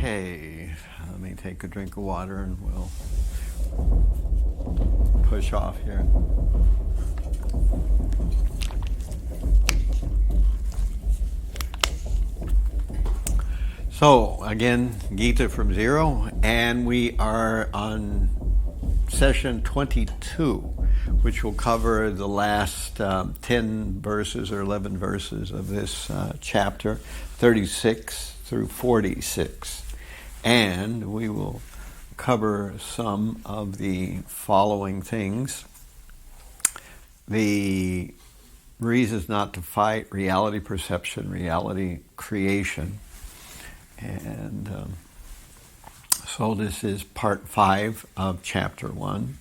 Okay, let me take a drink of water and we'll push off here. So, again, Gita from zero, and we are on session 22, which will cover the last 10 verses or 11 verses of this chapter, 36 through 46. And we will cover some of the following things. The reasons not to fight, reality perception, reality creation. And so this is part 5 of chapter 1.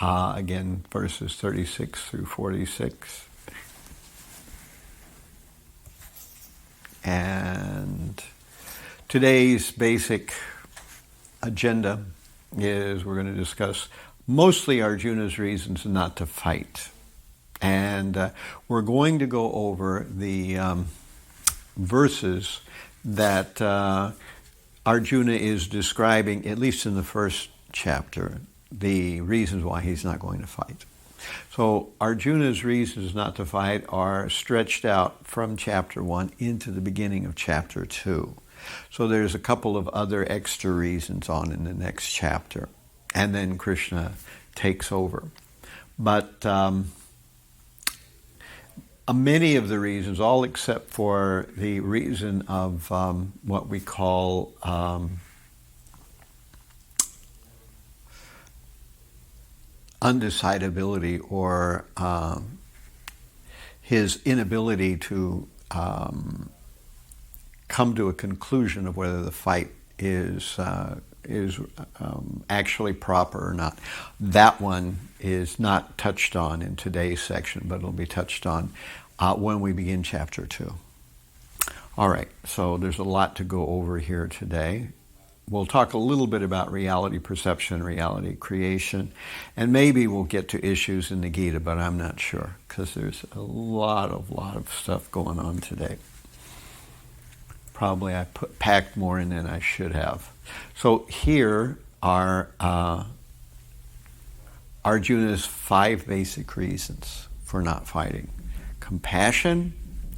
Again, verses 36 through 46. And today's basic agenda is we're going to discuss mostly Arjuna's reasons not to fight. And we're going to go over the verses that Arjuna is describing, at least in the first chapter, the reasons why he's not going to fight. So Arjuna's reasons not to fight are stretched out from chapter 1 into the beginning of chapter 2. So there's a couple of other extra reasons on in the next chapter. And then Krishna takes over. But many of the reasons, all except for the reason of what we call undecidability, or his inability to come to a conclusion of whether the fight is actually proper or not. That one is not touched on in today's section, but it'll be touched on when we begin chapter 2. All right, so there's a lot to go over here today. We'll talk a little bit about reality perception, reality creation, and maybe we'll get to issues in the Gita, but I'm not sure, because there's a lot of stuff going on today. Probably I packed more in than I should have. So here are Arjuna's 5 basic reasons for not fighting: compassion,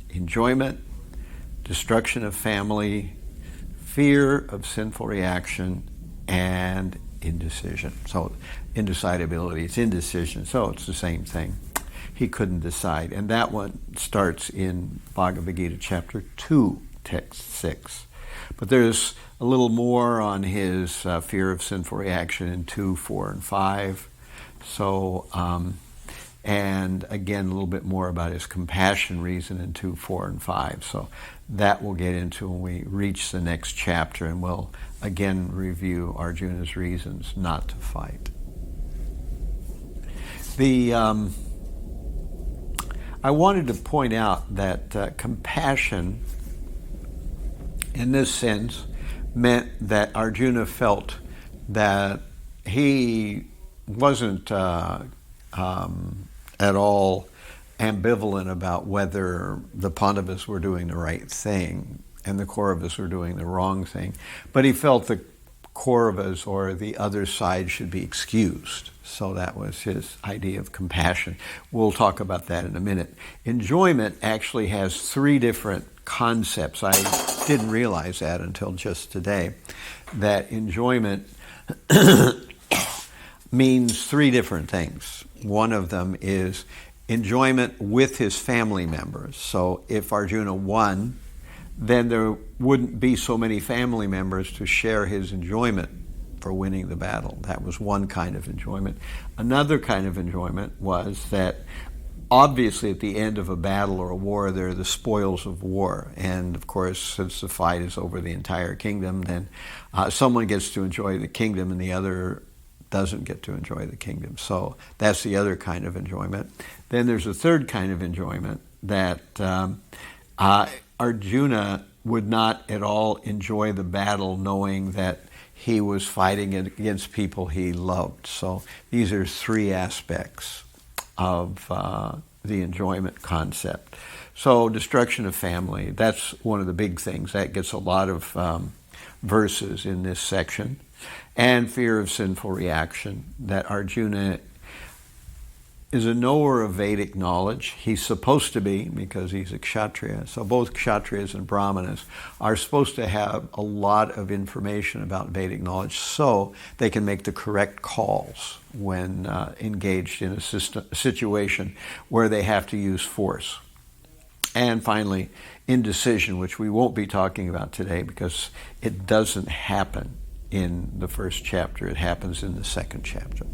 enjoyment, destruction of family, fear of sinful reaction, and indecision. So indecidability, it's indecision, so it's the same thing. He couldn't decide. And that one starts in Bhagavad Gita chapter 2, text 6. But there's a little more on his fear of sinful reaction in 2, 4, and 5. So, and again, a little bit more about his compassion reason in 2, 4, and 5. So that we'll get into when we reach the next chapter, and we'll again review Arjuna's reasons not to fight. I wanted to point out that compassion, in this sense, meant that Arjuna felt that he wasn't at all ambivalent about whether the Pandavas were doing the right thing and the Kauravas were doing the wrong thing. But he felt the Kauravas, or the other side, should be excused. So that was his idea of compassion. We'll talk about that in a minute. Enjoyment actually has 3 different concepts. I didn't realize that until just today, that enjoyment means 3 different things. One of them is enjoyment with his family members. So if Arjuna won, then there wouldn't be so many family members to share his enjoyment for winning the battle. That was one kind of enjoyment. Another kind of enjoyment was that obviously at the end of a battle or a war, there are the spoils of war. And of course, since the fight is over the entire kingdom, then someone gets to enjoy the kingdom and the other doesn't get to enjoy the kingdom. So that's the other kind of enjoyment. Then there's a third kind of enjoyment that Arjuna would not at all enjoy the battle knowing that he was fighting against people he loved. So these are 3 aspects of the enjoyment concept. So destruction of family, that's one of the big things. That gets a lot of verses in this section, and fear of sinful reaction, that Arjuna is a knower of Vedic knowledge. He's supposed to be, because he's a Kshatriya. So both Kshatriyas and Brahmanas are supposed to have a lot of information about Vedic knowledge so they can make the correct calls when engaged in a situation where they have to use force. And finally, indecision, which we won't be talking about today because it doesn't happen in the first chapter. It happens in the second chapter.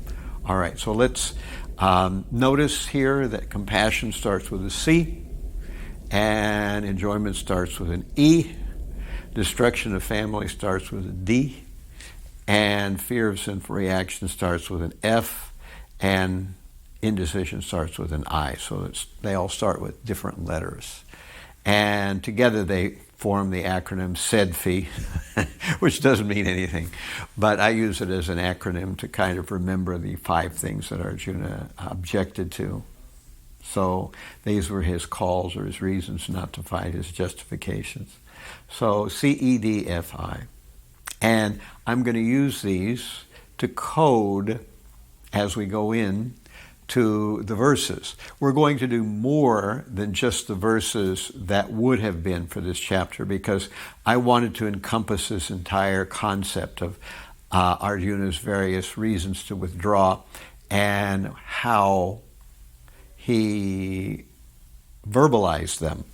All right, so let's notice here that compassion starts with a C, and enjoyment starts with an E, destruction of family starts with a D, and fear of sinful reaction starts with an F, and indecision starts with an I. So they all start with different letters. And together they form the acronym SEDFI, which doesn't mean anything. But I use it as an acronym to kind of remember the 5 things that Arjuna objected to. So these were his calls or his reasons not to fight, his justifications. So CEDFI. And I'm going to use these to code as we go in to the verses. We're going to do more than just the verses that would have been for this chapter, because I wanted to encompass this entire concept of Arjuna's various reasons to withdraw and how he verbalized them.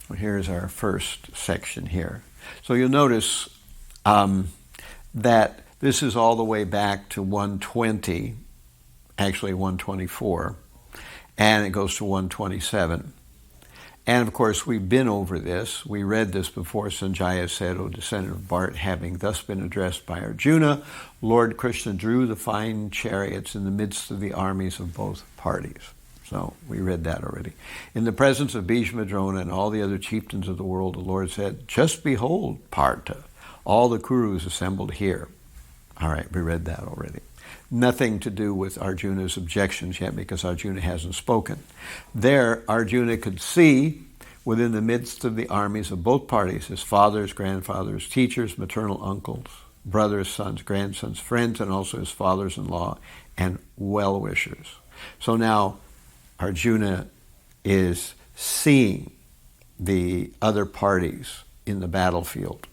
Well, here's our first section here. So you'll notice that this is all the way back to 120, actually 124, and it goes to 127. And of course, we've been over this. We read this before. Sanjaya said, O descendant of Bharat, having thus been addressed by Arjuna, Lord Krishna drew the fine chariots in the midst of the armies of both parties. So we read that already. In the presence of Bhishma, Drona, and all the other chieftains of the world, the Lord said, just behold, Partha, all the Kurus assembled here. All right, we read that already. Nothing to do with Arjuna's objections yet, because Arjuna hasn't spoken. There, Arjuna could see within the midst of the armies of both parties his fathers, grandfathers, teachers, maternal uncles, brothers, sons, grandsons, friends, and also his fathers-in-law and well-wishers. So now Arjuna is seeing the other parties in the battlefield.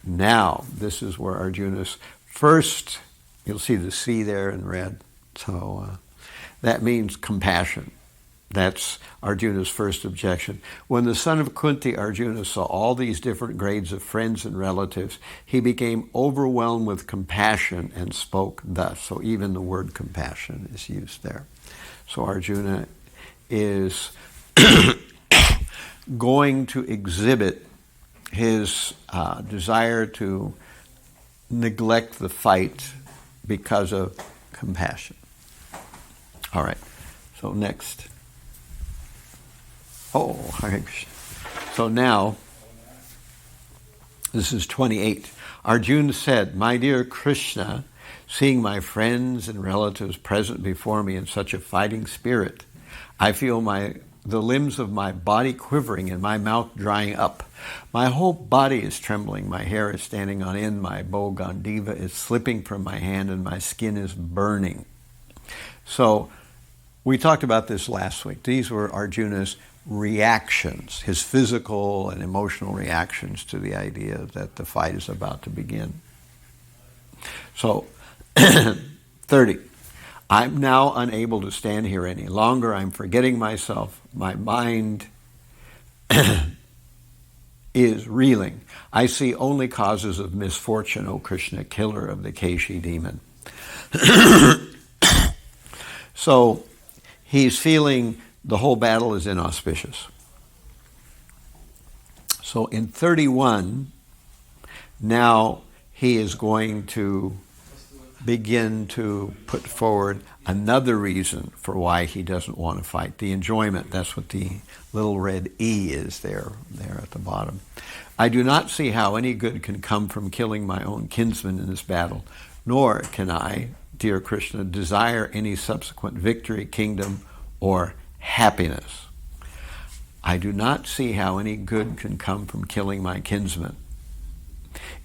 Now, this is where Arjuna's first, you'll see the C there in red, so that means compassion. That's Arjuna's first objection. When the son of Kunti, Arjuna, saw all these different grades of friends and relatives, he became overwhelmed with compassion and spoke thus. So even the word compassion is used there. So Arjuna is going to exhibit his desire to neglect the fight because of compassion. All right, so next. So now, this is 28. Arjuna said, my dear Krishna, seeing my friends and relatives present before me in such a fighting spirit, I feel the limbs of my body quivering and my mouth drying up. My whole body is trembling, my hair is standing on end, my bow Gandiva is slipping from my hand, and my skin is burning. So, we talked about this last week. These were Arjuna's reactions, his physical and emotional reactions to the idea that the fight is about to begin. So, 30. I'm now unable to stand here any longer. I'm forgetting myself. My mind is reeling. I see only causes of misfortune, O Krishna, killer of the Keshi demon. So he's feeling the whole battle is inauspicious. So in 31, now he is going to begin to put forward another reason for why he doesn't want to fight. The enjoyment, that's what the little red E is there at the bottom. I do not see how any good can come from killing my own kinsman in this battle, nor can I, dear Krishna, desire any subsequent victory, kingdom, or happiness. I do not see how any good can come from killing my kinsman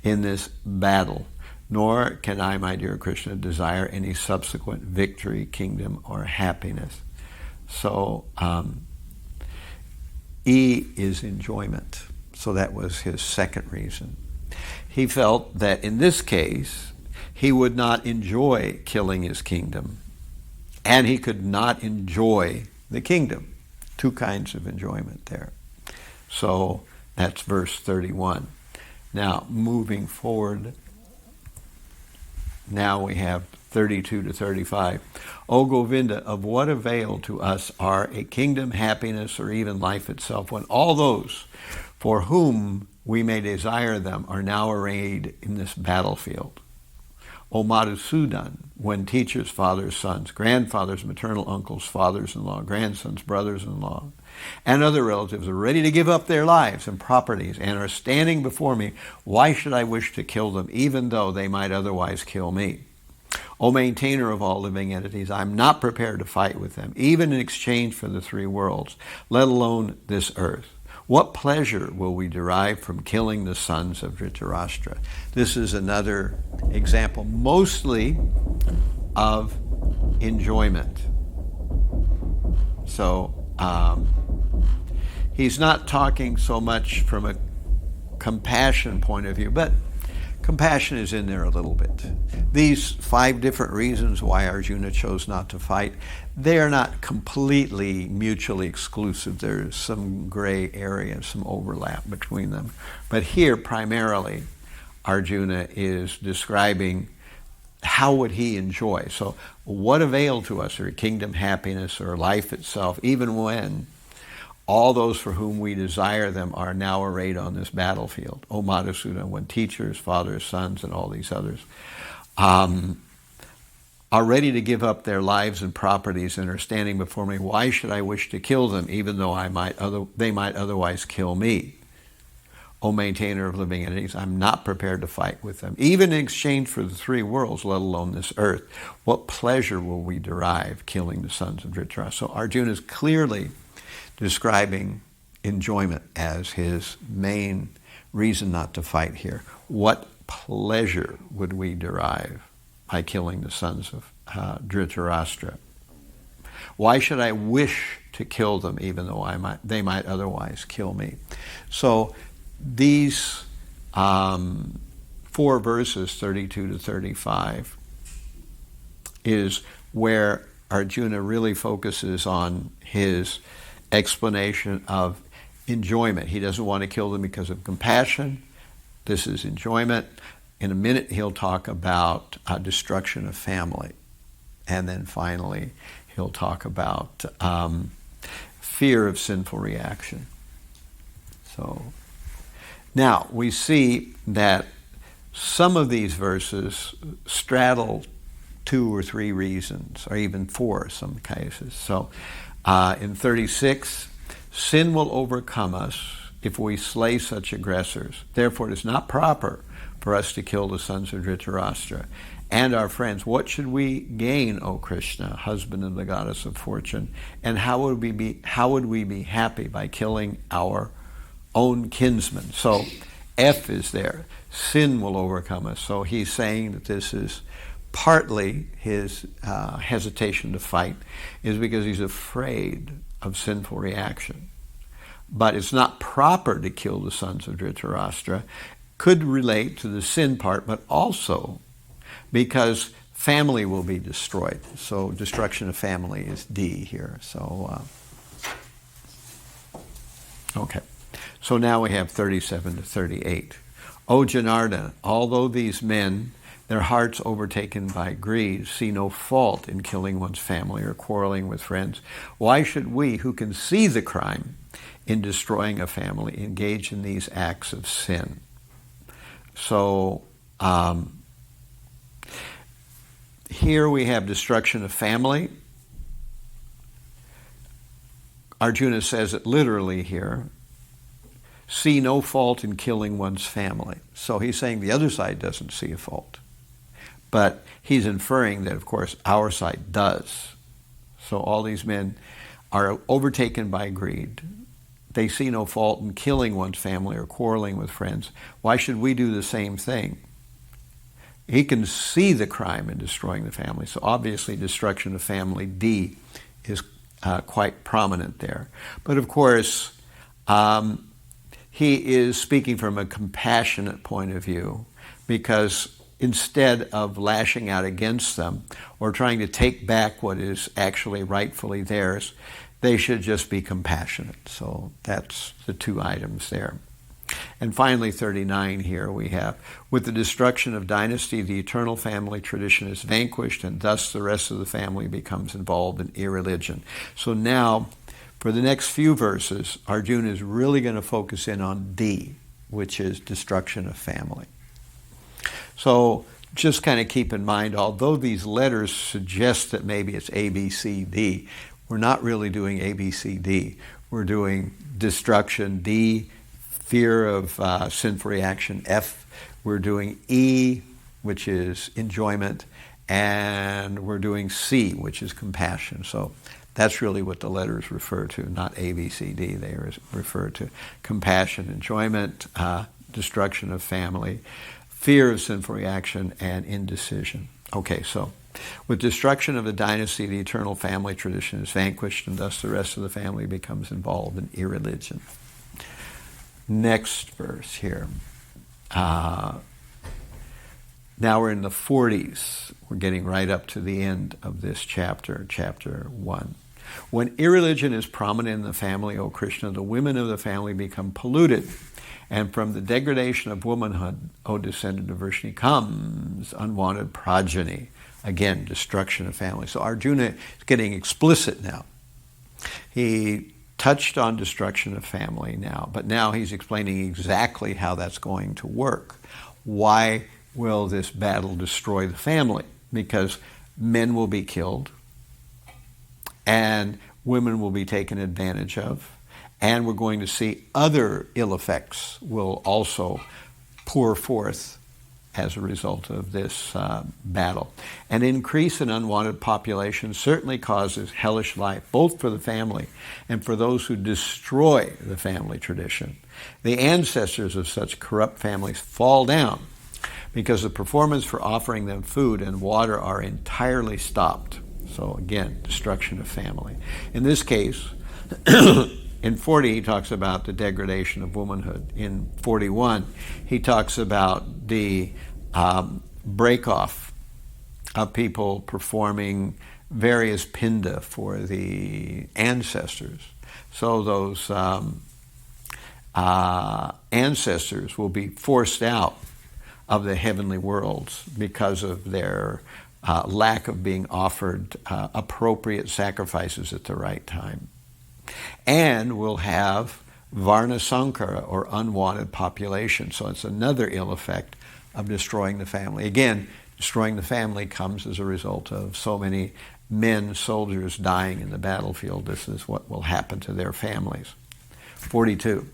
in this battle, nor can I, my dear Krishna, desire any subsequent victory, kingdom, or happiness. So, E is enjoyment. So that was his second reason. He felt that in this case, he would not enjoy killing his kingdom, and he could not enjoy the kingdom. Two kinds of enjoyment there. So that's verse 31. Now, moving forward, now we have 32 to 35. O Govinda, of what avail to us are a kingdom, happiness, or even life itself, when all those for whom we may desire them are now arrayed in this battlefield? O Madhusudan, when teachers, fathers, sons, grandfathers, maternal uncles, fathers-in-law, grandsons, brothers-in-law, and other relatives are ready to give up their lives and properties and are standing before me, why should I wish to kill them, even though they might otherwise kill me? O maintainer of all living entities, I'm not prepared to fight with them, even in exchange for the three worlds, let alone this earth. What pleasure will we derive from killing the sons of Dhritarashtra? This is another example, mostly of enjoyment. So he's not talking so much from a compassion point of view, but compassion is in there a little bit. These 5 different reasons why Arjuna chose not to fight, they are not completely mutually exclusive. There's some gray area, some overlap between them. But here, primarily, Arjuna is describing how would he enjoy. So what avail to us, or kingdom, happiness, or life itself, even when all those for whom we desire them are now arrayed on this battlefield? O Madhusudan, when teachers, fathers, sons, and all these others are ready to give up their lives and properties and are standing before me, why should I wish to kill them, even though they might otherwise kill me? O maintainer of living entities, I'm not prepared to fight with them, even in exchange for the three worlds, let alone this earth. What pleasure will we derive killing the sons of Dhritarashtra? So Arjuna is clearly describing enjoyment as his main reason not to fight here. What pleasure would we derive by killing the sons of Dhritarashtra? Why should I wish to kill them, even though they might otherwise kill me? So these 4 verses, 32 to 35, is where Arjuna really focuses on his explanation of enjoyment. He doesn't want to kill them because of compassion. This is enjoyment. In a minute, he'll talk about destruction of family. And then finally, he'll talk about fear of sinful reaction. So now we see that some of these verses straddle 2 or 3 reasons, or even 4 in some cases. So in 36, sin will overcome us if we slay such aggressors. Therefore, it is not proper for us to kill the sons of Dhritarashtra and our friends. What should we gain, O Krishna, husband of the goddess of fortune? And how would we be happy by killing our own kinsmen? So F is there. Sin will overcome us. So he's saying that this is partly his hesitation to fight is because he's afraid of sinful reaction. But it's not proper to kill the sons of Dhritarashtra. Could relate to the sin part, but also because family will be destroyed. So destruction of family is D here. So, okay. So now we have 37 to 38. O Janardana, although these men, their hearts overtaken by greed, see no fault in killing one's family or quarreling with friends, why should we, who can see the crime in destroying a family, engage in these acts of sin? So here we have destruction of family. Arjuna says it literally here. See no fault in killing one's family. So he's saying the other side doesn't see a fault. But he's inferring that, of course, our side does. So all these men are overtaken by greed. they see no fault in killing one's family or quarreling with friends. Why should we do the same thing? He can see the crime in destroying the family. So obviously destruction of family, D, is quite prominent there. But of course, he is speaking from a compassionate point of view, because instead of lashing out against them or trying to take back what is actually rightfully theirs, they should just be compassionate. So that's the two items there. And finally, 39 here we have, with the destruction of dynasty, the eternal family tradition is vanquished, and thus the rest of the family becomes involved in irreligion. So now, for the next few verses, Arjuna is really going to focus in on D, which is destruction of family. So just kind of keep in mind, although these letters suggest that maybe it's A, B, C, D, we're not really doing A, B, C, D. We're doing destruction, D, fear of sinful reaction, F. We're doing E, which is enjoyment, and we're doing C, which is compassion. So that's really what the letters refer to, not A, B, C, D. They refer to compassion, enjoyment, destruction of family, fear of sinful reaction, and indecision. Okay, so with destruction of the dynasty, the eternal family tradition is vanquished, and thus the rest of the family becomes involved in irreligion. Next verse here. Now we're in the 40s. We're getting right up to the end of this chapter, chapter 1. When irreligion is prominent in the family, O Krishna, the women of the family become polluted. And from the degradation of womanhood, O descendant of Vrishni, comes unwanted progeny. Again, destruction of family. So Arjuna is getting explicit now. He touched on destruction of family now, but now he's explaining exactly how that's going to work. Why will this battle destroy the family? Because men will be killed, and women will be taken advantage of, and we're going to see other ill effects will also pour forth as a result of this battle. An increase in unwanted population certainly causes hellish life, both for the family and for those who destroy the family tradition. The ancestors of such corrupt families fall down because the performance for offering them food and water are entirely stopped. So again, destruction of family. In this case, in 40, he talks about the degradation of womanhood. In 41, he talks about the break-off of people performing various pinda for the ancestors. So those ancestors will be forced out of the heavenly worlds because of their lack of being offered appropriate sacrifices at the right time. And we'll have Varna Sankara, or unwanted population. So it's another ill effect of destroying the family. Again, destroying the family comes as a result of so many men, soldiers dying in the battlefield. This is what will happen to their families. 42.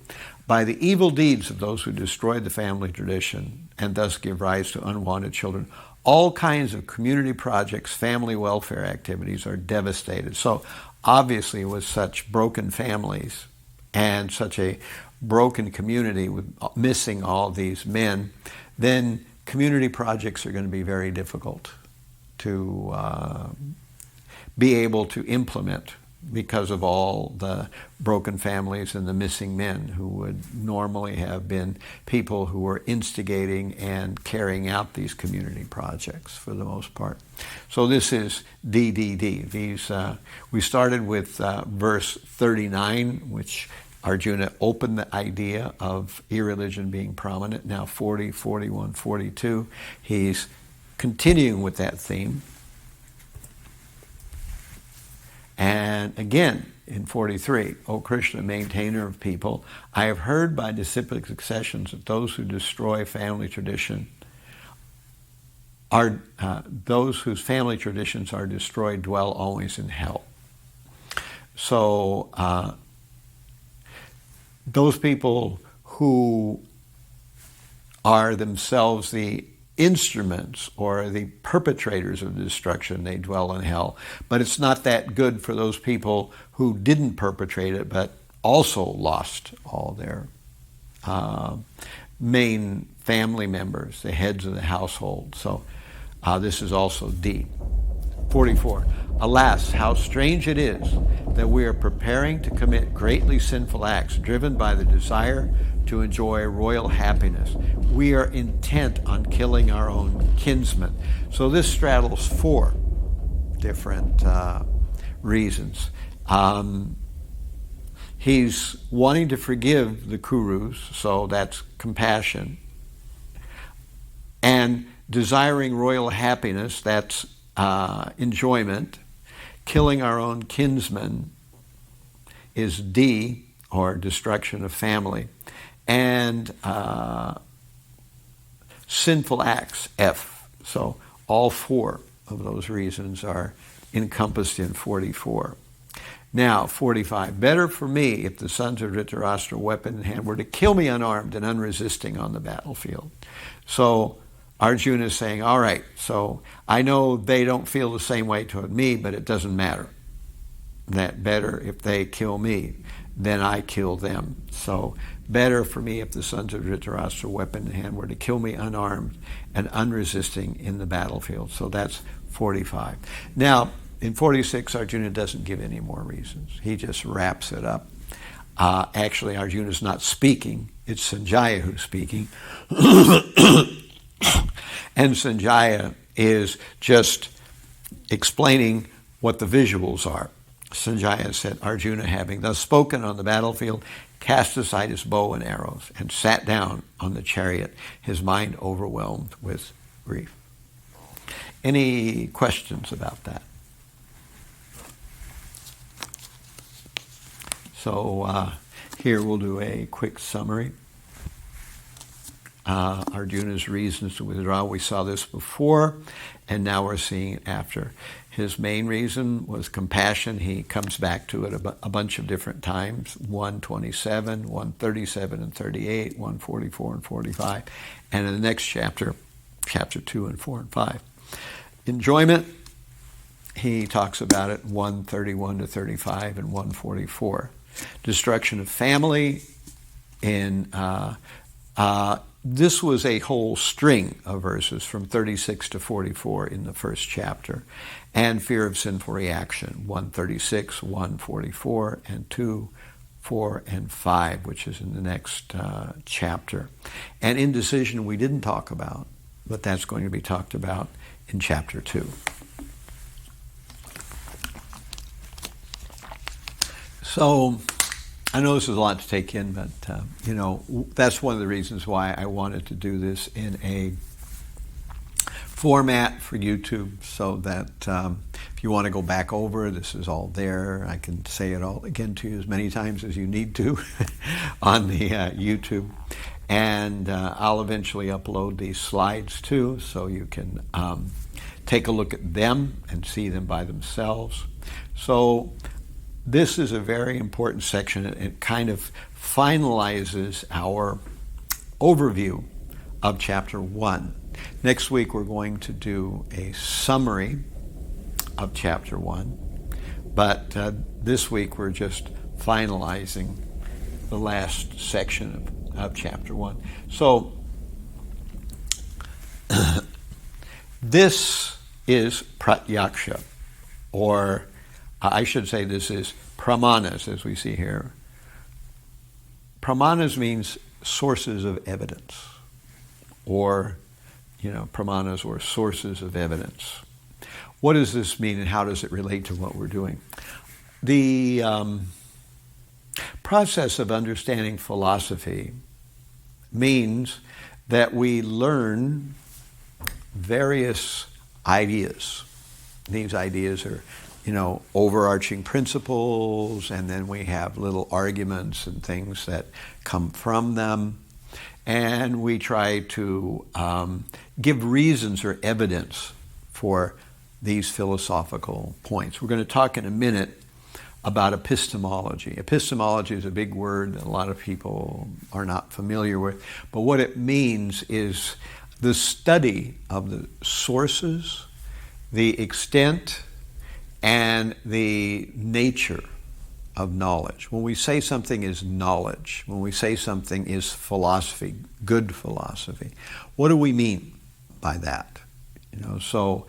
By the evil deeds of those who destroyed the family tradition and thus give rise to unwanted children, all kinds of community projects, family welfare activities are devastated. So obviously with such broken families and such a broken community with missing all these men, then community projects are going to be very difficult to be able to implement because of all the broken families and the missing men who would normally have been people who were instigating and carrying out these community projects for the most part. So this is DDD. These we started with verse 39, which Arjuna opened the idea of irreligion being prominent. Now 40, 41, 42, he's continuing with that theme. And again, in 43, O Krishna, maintainer of people, I have heard by disciplic successions that those who destroy family tradition are, those whose family traditions are destroyed dwell always in hell. So those people who are themselves the instruments or the perpetrators of destruction, they dwell in hell. But it's not that good for those people who didn't perpetrate it but also lost all their main family members, the heads of the household. So this is also D. 44. Alas, how strange it is that we are preparing to commit greatly sinful acts driven by the desire to enjoy royal happiness. We are intent on killing our own kinsmen. So this straddles four different reasons. He's wanting to forgive the Kurus, so that's compassion. And desiring royal happiness, that's enjoyment. Killing our own kinsmen is D, or destruction of family. And sinful acts, F. So all four of those reasons are encompassed in 44. Now, 45. Better for me if the sons of Dhritarashtra, weapon in hand, were to kill me unarmed and unresisting on the battlefield. So Arjuna is saying, all right, so I know they don't feel the same way toward me, but it doesn't matter. That better if they kill me than I kill them. So better for me if the sons of Dhritarashtra, weapon in hand, were to kill me unarmed and unresisting in the battlefield. So that's 45. Now, in 46, Arjuna doesn't give any more reasons. He just wraps it up. Actually, Arjuna's not speaking. It's Sanjaya who's speaking. And Sanjaya is just explaining what the visuals are. Sanjaya said, Arjuna, having thus spoken on the battlefield, cast aside his bow and arrows and sat down on the chariot, his mind overwhelmed with grief. Any questions about that? So here we'll do a quick summary. Arjuna's reasons to withdraw, we saw this before, and now we're seeing it after. His main reason was compassion. He comes back to it a bunch of different times, 127, 137 and 38, 144 and 45, and in the next chapter, chapter 2 and 4 and 5. Enjoyment, he talks about it 131 to 35 and 144. Destruction of family, this was a whole string of verses from 36 to 44 in the first chapter. And fear of sinful reaction, 136, 144, and 2, 4, and 5, which is in the next chapter. And indecision we didn't talk about, but that's going to be talked about in chapter 2. So I know this is a lot to take in, but that's one of the reasons why I wanted to do this in a format for YouTube, so that if you want to go back over, this is all there. I can say it all again to you as many times as you need to on the YouTube. And I'll eventually upload these slides too, so you can take a look at them and see them by themselves. So this is a very important section. It kind of finalizes our overview of chapter 1. Next week we're going to do a summary of chapter 1, but this week we're just finalizing the last section of chapter 1. So this is pratyaksha, or I should say this is pramanas, as we see here. Pramanas means sources of evidence, or pramanas or sources of evidence. What does this mean, and how does it relate to what we're doing? The process of understanding philosophy means that we learn various ideas. These ideas are overarching principles, and then we have little arguments and things that come from them. And we try to give reasons or evidence for these philosophical points. We're going to talk in a minute about epistemology. Epistemology is a big word that a lot of people are not familiar with, but what it means is the study of the sources, the extent, and the nature of knowledge. When we say something is knowledge, when we say something is philosophy, good philosophy, what do we mean by that? So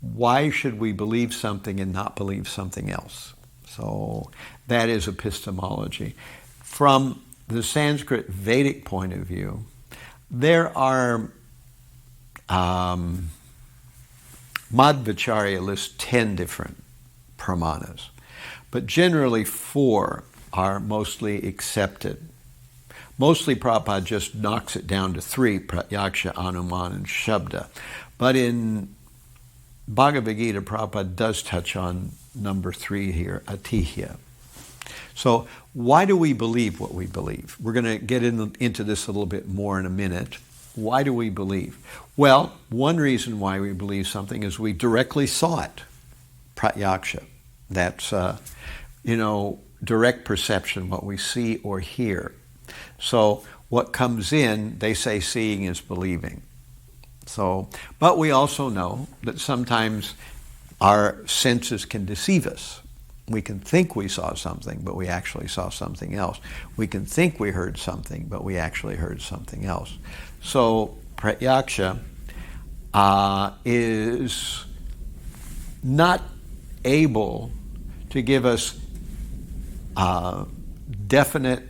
why should we believe something and not believe something else? So that is epistemology. From the Sanskrit Vedic point of view, there are Madhvacharya lists 10 different pramanas, but generally 4 are mostly accepted. Mostly Prabhupada just knocks it down to 3, Pratyaksha, Anuman, and Shabda. But in Bhagavad Gita, Prabhupada does touch on number 3 here, Atihya. So why do we believe what we believe? We're going to get into this a little bit more in a minute. Why do we believe? Well, one reason why we believe something is we directly saw it. Pratyaksha. That's, direct perception, what we see or hear. So what comes in, they say seeing is believing. So, but we also know that sometimes our senses can deceive us. We can think we saw something, but we actually saw something else. We can think we heard something, but we actually heard something else. So Pratyaksha is not able to give us definite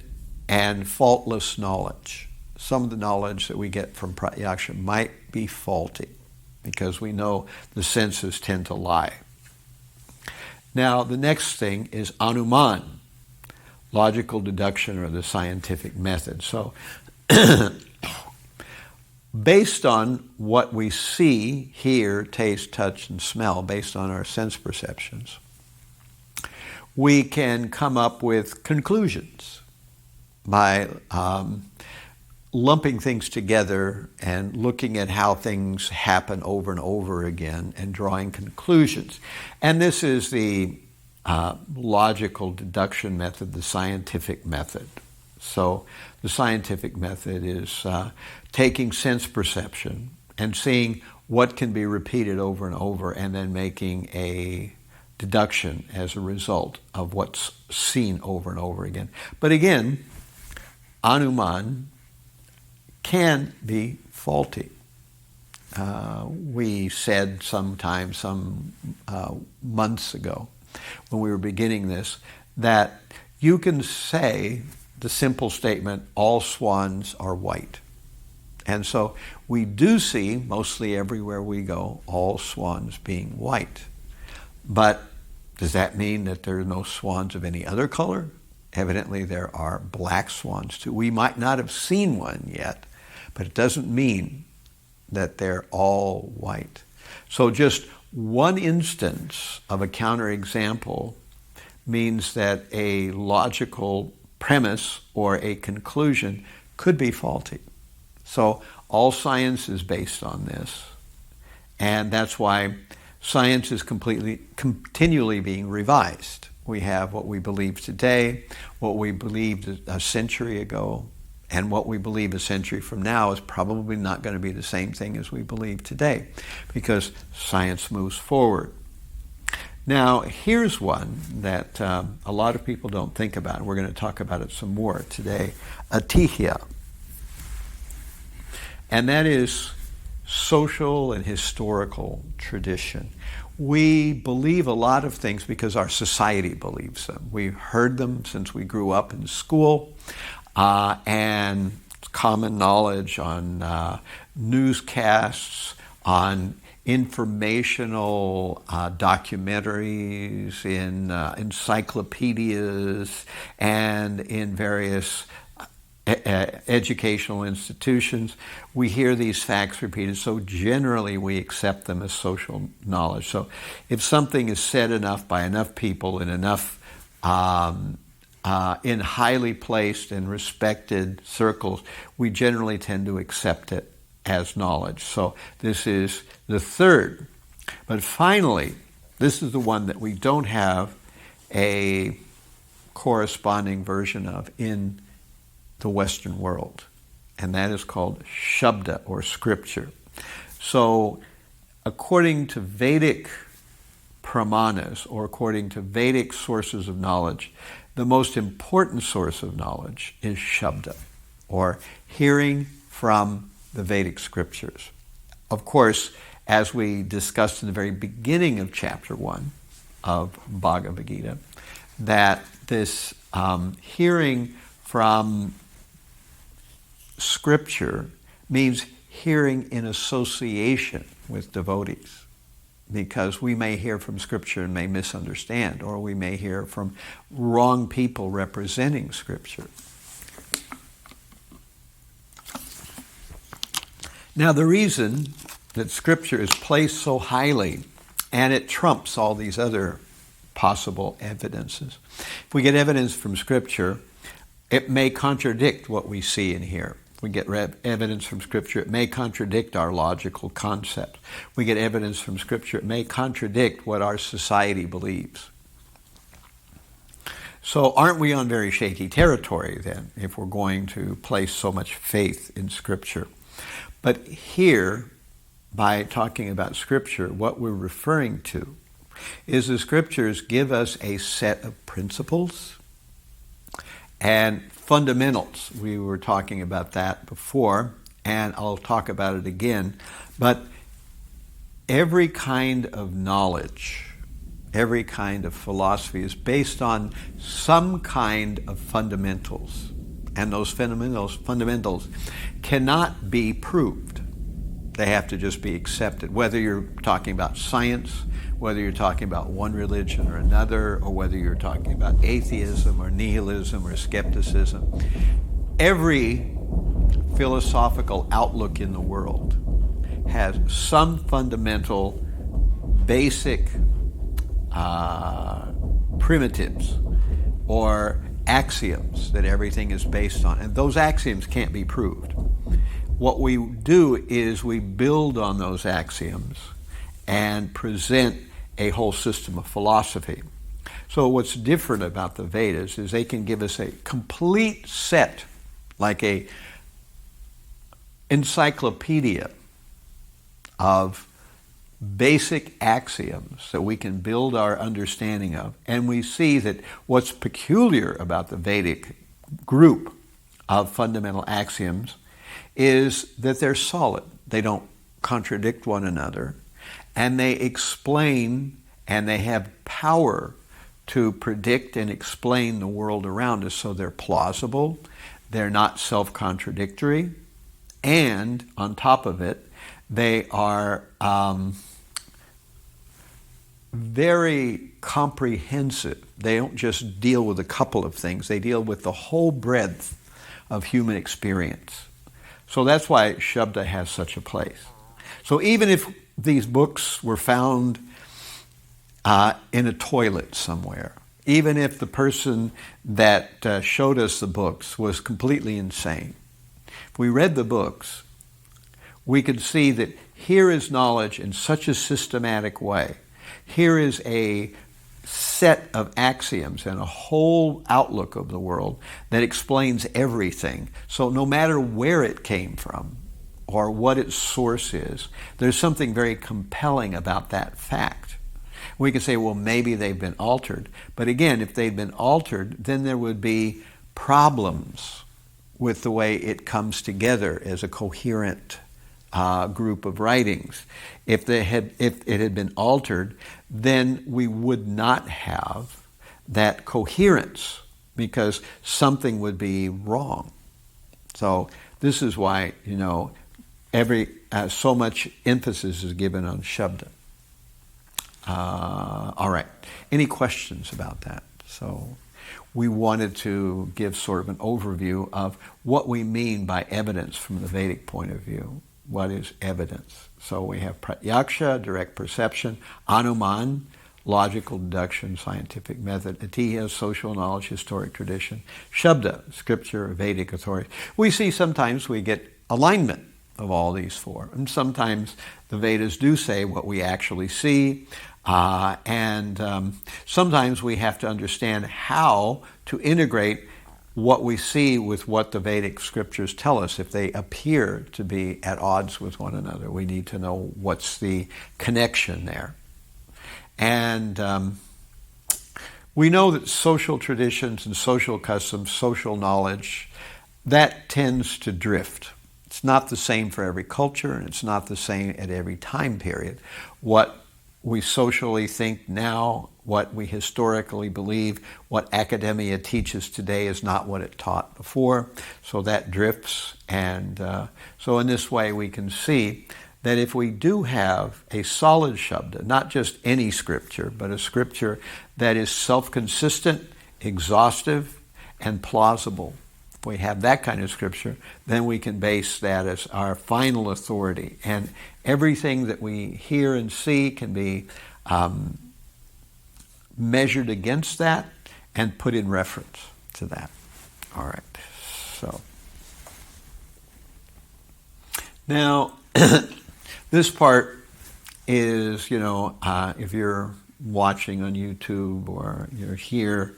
and faultless knowledge. Some of the knowledge that we get from Pratyaksha might be faulty because we know the senses tend to lie. Now, the next thing is Anuman, logical deduction or the scientific method. So, based on what we see, hear, taste, touch, and smell, based on our sense perceptions, we can come up with conclusions by lumping things together and looking at how things happen over and over again and drawing conclusions. And this is the logical deduction method, the scientific method. So the scientific method is taking sense perception and seeing what can be repeated over and over and then making a deduction as a result of what's seen over and over again. But again, Anuman can be faulty. We said sometime, some months ago, when we were beginning this, that you can say the simple statement, all swans are white. And so we do see, mostly everywhere we go, all swans being white. But does that mean that there are no swans of any other color? Evidently there are black swans too. We might not have seen one yet, but it doesn't mean that they're all white. So just one instance of a counterexample means that a logical premise or a conclusion could be faulty. So all science is based on this, and that's why science is continually being revised. We have what we believe today, what we believed a century ago, and what we believe a century from now is probably not going to be the same thing as we believe today, because science moves forward. Now, here's one that a lot of people don't think about. We're going to talk about it some more today. Atihya. And that is social and historical tradition. We believe a lot of things because our society believes them. We've heard them since we grew up in school, and common knowledge on newscasts, on informational documentaries, in encyclopedias, and in various educational institutions. We hear these facts repeated, so generally we accept them as social knowledge. So if something is said enough by enough people in enough in highly placed and respected circles, we generally tend to accept it as knowledge. So this is the third. But finally, this is the one that we don't have a corresponding version of in the Western world, and that is called Shabda, or scripture. So according to Vedic pramanas, or according to Vedic sources of knowledge, the most important source of knowledge is Shabda, or hearing from the Vedic scriptures. Of course, as we discussed in the very beginning of Chapter 1 of Bhagavad Gita, that this hearing from scripture means hearing in association with devotees, because we may hear from scripture and may misunderstand, or we may hear from wrong people representing scripture. Now, the reason that scripture is placed so highly, and it trumps all these other possible evidences. If we get evidence from scripture, it may contradict what we see and hear. If we get evidence from scripture, it may contradict our logical concept. We get evidence from scripture, it may contradict what our society believes. So aren't we on very shaky territory then, if we're going to place so much faith in scripture? But here, by talking about scripture, what we're referring to is the scriptures give us a set of principles and fundamentals. We were talking about that before, and I'll talk about it again. But every kind of knowledge, every kind of philosophy is based on some kind of fundamentals. And those fundamentals cannot be proved. They have to just be accepted. Whether you're talking about science, whether you're talking about one religion or another, or whether you're talking about atheism or nihilism or skepticism, every philosophical outlook in the world has some fundamental, basic primitives or axioms that everything is based on. And those axioms can't be proved. What we do is we build on those axioms and present a whole system of philosophy. So what's different about the Vedas is they can give us a complete set, like a encyclopedia of basic axioms that we can build our understanding of. And we see that what's peculiar about the Vedic group of fundamental axioms is that they're solid. They don't contradict one another. And they explain, and they have power to predict and explain the world around us. So they're plausible, they're not self-contradictory, and on top of it, they are very comprehensive. They don't just deal with a couple of things, they deal with the whole breadth of human experience. So that's why Shabda has such a place. So even if these books were found in a toilet somewhere, even if the person that showed us the books was completely insane, if we read the books, we could see that here is knowledge in such a systematic way. Here is a set of axioms and a whole outlook of the world that explains everything. So no matter where it came from or what its source is, there's something very compelling about that fact. We could say, well, maybe they've been altered. But again, if they'd been altered, then there would be problems with the way it comes together as a coherent group of writings. If it had been altered, then we would not have that coherence, because something would be wrong. So this is why, so much emphasis is given on Shabda. All right. Any questions about that? So we wanted to give sort of an overview of what we mean by evidence from the Vedic point of view. What is evidence? So we have pratyaksha, direct perception, anuman, logical deduction, scientific method, atiya, social knowledge, historic tradition, shabda, scripture, Vedic authority. We see sometimes we get alignment of all these four. And sometimes the Vedas do say what we actually see, and sometimes we have to understand how to integrate what we see with what the Vedic scriptures tell us. If they appear to be at odds with one another, we need to know what's the connection there. And we know that social traditions and social customs, social knowledge, that tends to drift. It's not the same for every culture, and it's not the same at every time period. What we socially think now, what we historically believe, what academia teaches today is not what it taught before. So that drifts. And so in this way we can see that if we do have a solid shabda, not just any scripture, but a scripture that is self-consistent, exhaustive, and plausible, if we have that kind of scripture, then we can base that as our final authority. And everything that we hear and see can be measured against that and put in reference to that. All right. So now this part is, if you're watching on YouTube or you're here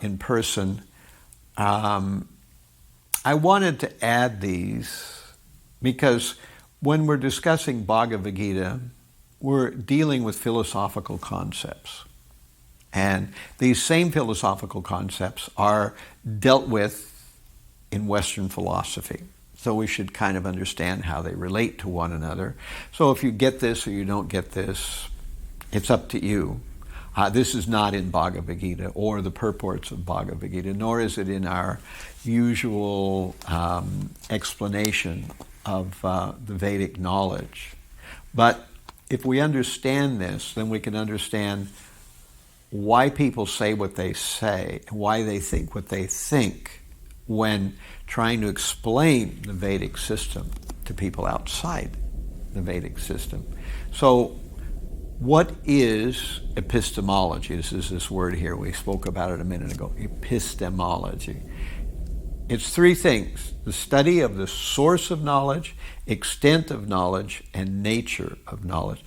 in person, I wanted to add these because when we're discussing Bhagavad Gita, we're dealing with philosophical concepts. And these same philosophical concepts are dealt with in Western philosophy. So we should kind of understand how they relate to one another. So if you get this or you don't get this, it's up to you. This is not in Bhagavad Gita or the purports of Bhagavad Gita, nor is it in our usual explanation of the Vedic knowledge. But if we understand this, then we can understand why people say what they say, why they think what they think when trying to explain the Vedic system to people outside the Vedic system. So what is epistemology? This is this word here. We spoke about it a minute ago. Epistemology. It's three things: the study of the source of knowledge, extent of knowledge, and nature of knowledge.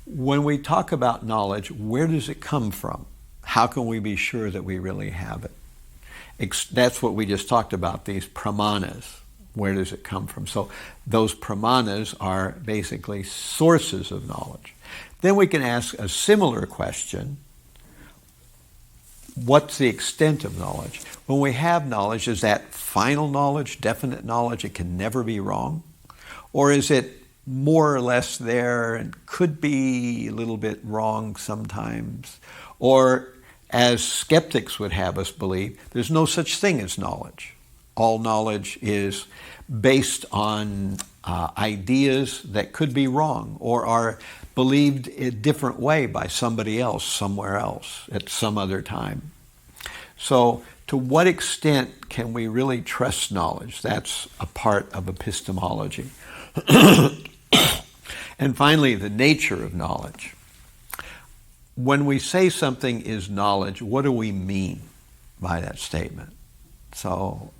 When we talk about knowledge, where does it come from? How can we be sure that we really have it? That's what we just talked about, these pramanas. Where does it come from? So those pramanas are basically sources of knowledge. Then we can ask a similar question: what's the extent of knowledge? When we have knowledge, is that final knowledge, definite knowledge, it can never be wrong? Or is it more or less there and could be a little bit wrong sometimes? Or, as skeptics would have us believe, there's no such thing as knowledge. All knowledge is based on ideas that could be wrong or are believed a different way by somebody else, somewhere else, at some other time. So, to what extent can we really trust knowledge? That's a part of epistemology. And finally, the nature of knowledge. When we say something is knowledge, what do we mean by that statement? So,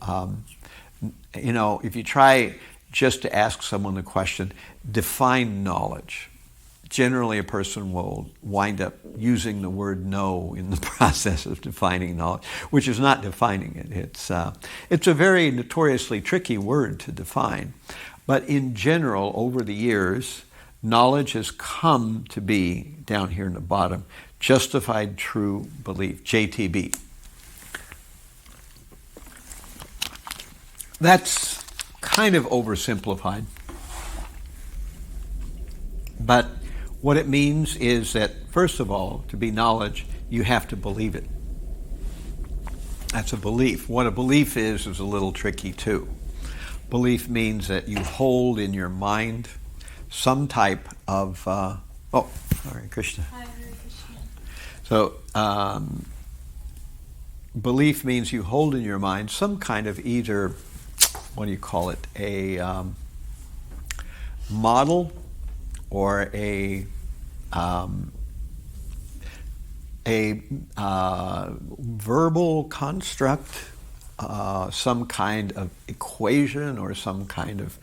if you try just to ask someone the question, define knowledge, generally a person will wind up using the word know in the process of defining knowledge, which is not defining it. It's a very notoriously tricky word to define. But in general, over the years, knowledge has come to be, down here in the bottom, justified true belief, JTB. That's kind of oversimplified. But what it means is that, first of all, to be knowledge, you have to believe it. That's a belief. What a belief is a little tricky too. Belief means that you hold in your mind some type of... Krishna. Hi, Hare Krishna. So, belief means you hold in your mind some kind of either, a model or a verbal construct, some kind of equation or some kind of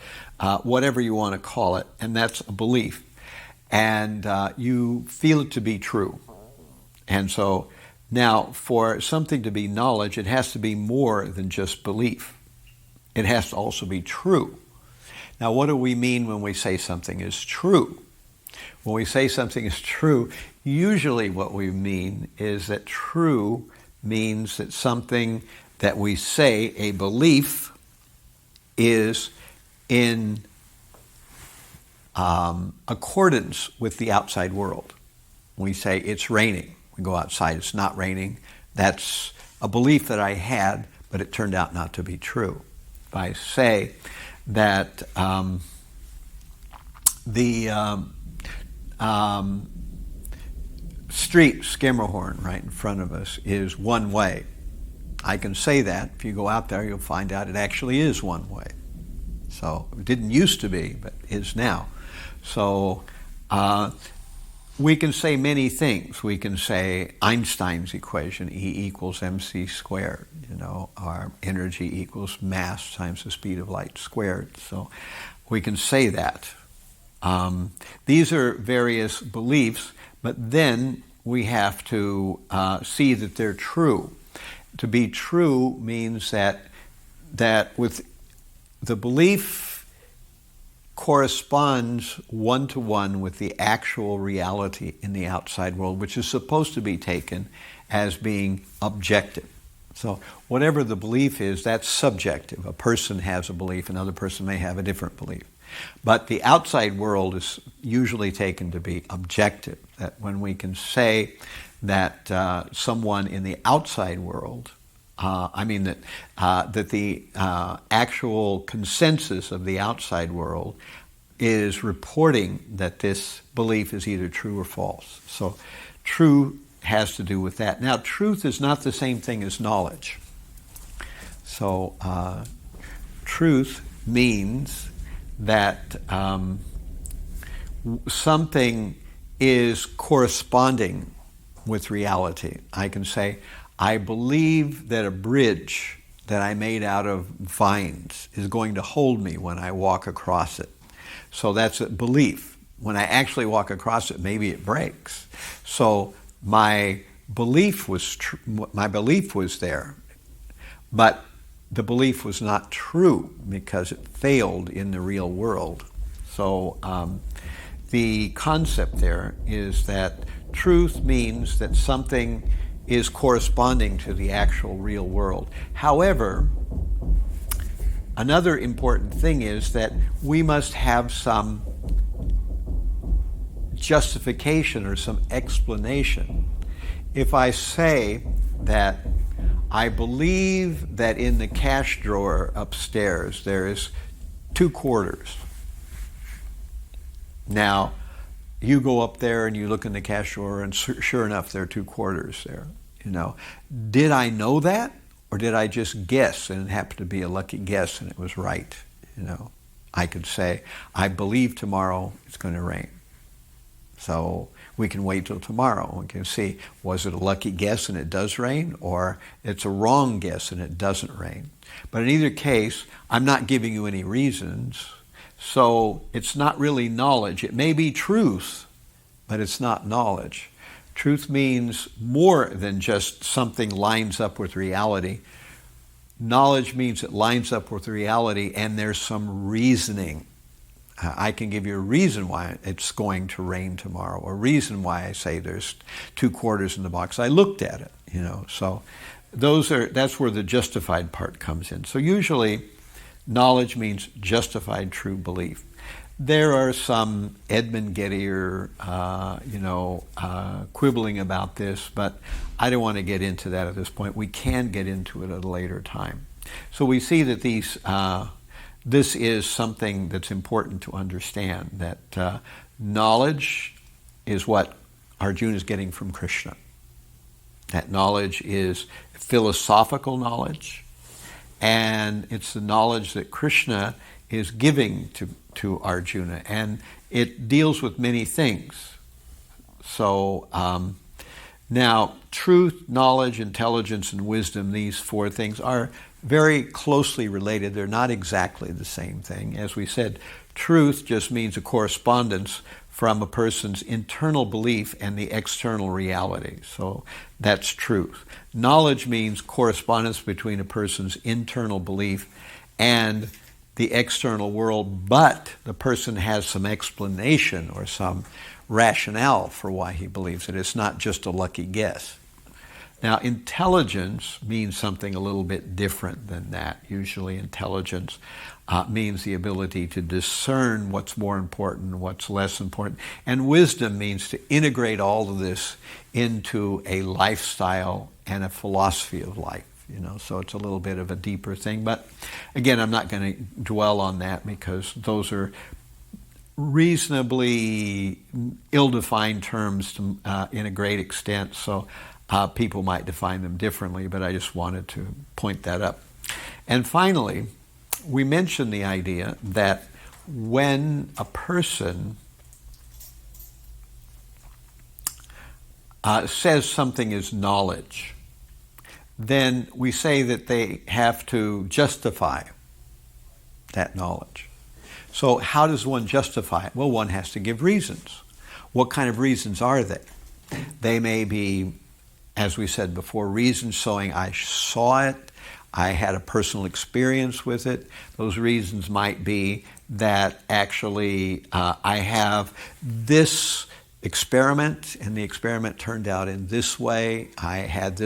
whatever you want to call it, and that's a belief. And you feel it to be true. And so now for something to be knowledge, it has to be more than just belief. It has to also be true. Now what do we mean when we say something is true? When we say something is true, usually what we mean is that true means that something that we say, a belief, is in accordance with the outside world. When we say it's raining, we go outside, it's not raining. That's a belief that I had, but it turned out not to be true. If I say that the street, Skimmerhorn, right in front of us, is one way. I can say that. If you go out there, you'll find out it actually is one way. So it didn't used to be, but is now. So we can say many things. We can say Einstein's equation, E equals mc squared. Our energy equals mass times the speed of light squared. So we can say that. These are various beliefs, but then we have to see that they're true. To be true means that with the belief corresponds one-to-one with the actual reality in the outside world, which is supposed to be taken as being objective. So whatever the belief is, that's subjective. A person has a belief, another person may have a different belief. But the outside world is usually taken to be objective. That when we can say that someone in the outside world, that the actual consensus of the outside world is reporting that this belief is either true or false. So true has to do with that. Now, truth is not the same thing as knowledge. So truth means that something is corresponding with reality. I can say, I believe that a bridge that I made out of vines is going to hold me when I walk across it. So that's a belief. When I actually walk across it, maybe it breaks. So my belief was there, but the belief was not true because it failed in the real world. So the concept there is that truth means that something is corresponding to the actual real world. However, another important thing is that we must have some justification or some explanation. If I say that I believe that in the cash drawer upstairs there is 2 quarters. Now, you go up there and you look in the cash drawer and sure enough there are 2 quarters there. Did I know that, or did I just guess and it happened to be a lucky guess and it was right? I could say, I believe tomorrow it's going to rain. So we can wait till tomorrow. We can see, was it a lucky guess and it does rain, or it's a wrong guess and it doesn't rain? But in either case, I'm not giving you any reasons, so it's not really knowledge. It may be truth, but it's not knowledge. Truth means more than just something lines up with reality. Knowledge means it lines up with reality and there's some reasoning. I can give you a reason why it's going to rain tomorrow, a reason why I say there's 2 quarters in the box. I looked at it, So that's where the justified part comes in. So usually knowledge means justified true belief. There are some Edmund Gettier, quibbling about this, but I don't want to get into that at this point. We can get into it at a later time. So we see that this is something that's important to understand, that knowledge is what Arjuna is getting from Krishna. That knowledge is philosophical knowledge, and it's the knowledge that Krishna is giving to Arjuna, and it deals with many things. So now, truth, knowledge, intelligence, and wisdom, these 4 things are very closely related. They're not exactly the same thing. As we said, truth just means a correspondence from a person's internal belief and the external reality. So that's truth. Knowledge means correspondence between a person's internal belief and the external world, but the person has some explanation or some rationale for why he believes it. It's not just a lucky guess. Now, intelligence means something a little bit different than that. Usually intelligence means the ability to discern what's more important, what's less important. And wisdom means to integrate all of this into a lifestyle and a philosophy of life. So it's a little bit of a deeper thing. But again, I'm not going to dwell on that because those are reasonably ill-defined terms in a great extent. So people might define them differently, but I just wanted to point that up. And finally, we mentioned the idea that when a person says something is knowledge, then we say that they have to justify that knowledge. So how does one justify it? Well, one has to give reasons. What kind of reasons are they? They may be, as we said before, reasons showing I saw it, I had a personal experience with it. Those reasons might be that actually I have this experiment, and the experiment turned out in this way. I had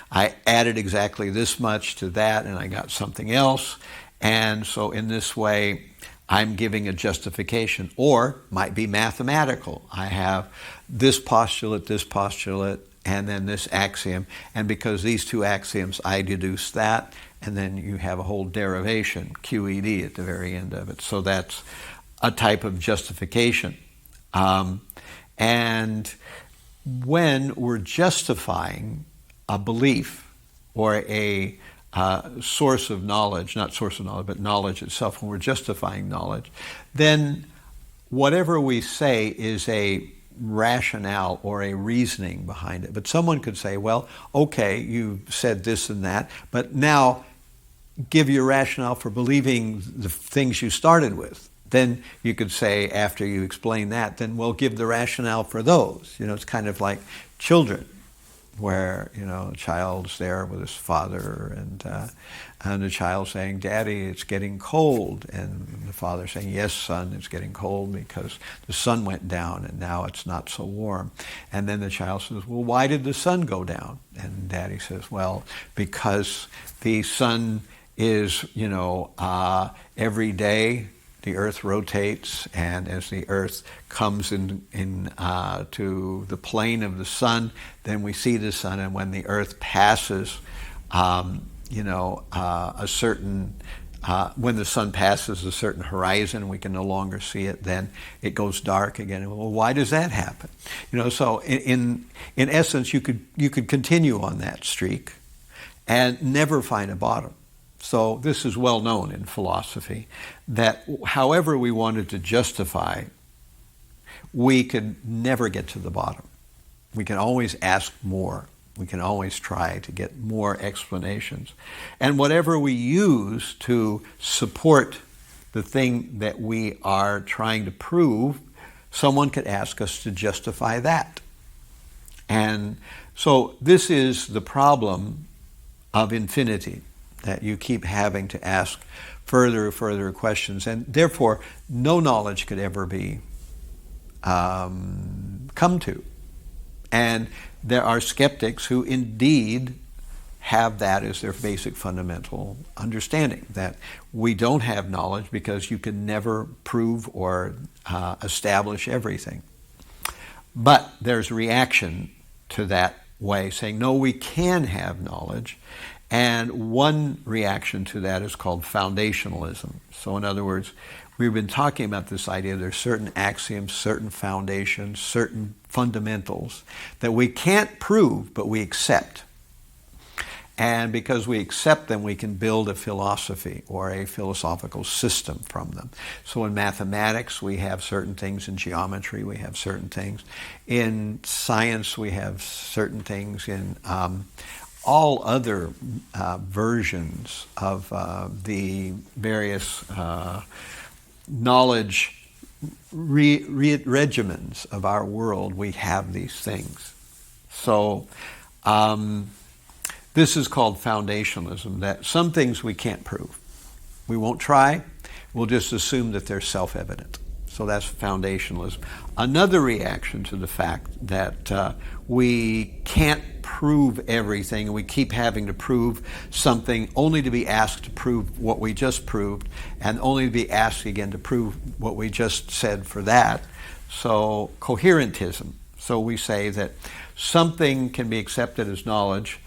I added exactly this much to that, and I got something else. And so in this way, I'm giving a justification, or might be mathematical. I have this postulate, and then this axiom, and because these two axioms, I deduce that, and then you have a whole derivation, QED, at the very end of it. So that's a type of justification. And when we're justifying a belief or a source of knowledge, not source of knowledge, but knowledge itself, when we're justifying knowledge, then whatever we say is a rationale or a reasoning behind it. But someone could say, well, okay, you said this and that, but now give your rationale for believing the things you started with. Then you could say, after you explain that, then we'll give the rationale for those. It's kind of like children, where, a child's there with his father, and the child saying, Daddy, it's getting cold. And the father saying, yes, son, it's getting cold because the sun went down and now it's not so warm. And then the child says, well, why did the sun go down? And Daddy says, well, because the sun is, every day the earth rotates, and as the earth comes in to the plane of the sun, then we see the sun, and when the earth passes, a certain, when the sun passes a certain horizon, we can no longer see it, then it goes dark again. Well, why does that happen? So in essence, you could continue on that streak and never find a bottom. So this is well known in philosophy, that however we wanted to justify, we could never get to the bottom. We can always ask more. We can always try to get more explanations. And whatever we use to support the thing that we are trying to prove, someone could ask us to justify that. And so this is the problem of infinity, that you keep having to ask further questions, and therefore no knowledge could ever be come to. And there are skeptics who indeed have that as their basic fundamental understanding, that we don't have knowledge because you can never prove or establish everything. But there's reaction to that way, saying, no, we can have knowledge. And one reaction to that is called foundationalism. So in other words, we've been talking about this idea there's certain axioms, certain foundations, certain fundamentals that we can't prove, but we accept. And because we accept them, we can build a philosophy or a philosophical system from them. So in mathematics, we have certain things. In geometry, we have certain things. In science, we have certain things. In all other versions of the various knowledge regimens of our world, we have these things. So this is called foundationalism, that some things we can't prove. We won't try. We'll just assume that they're self-evident. So that's foundationalism. Another reaction to the fact that we can't prove everything, and we keep having to prove something only to be asked to prove what we just proved, and only to be asked again to prove what we just said for that. So coherentism. So we say that something can be accepted as knowledge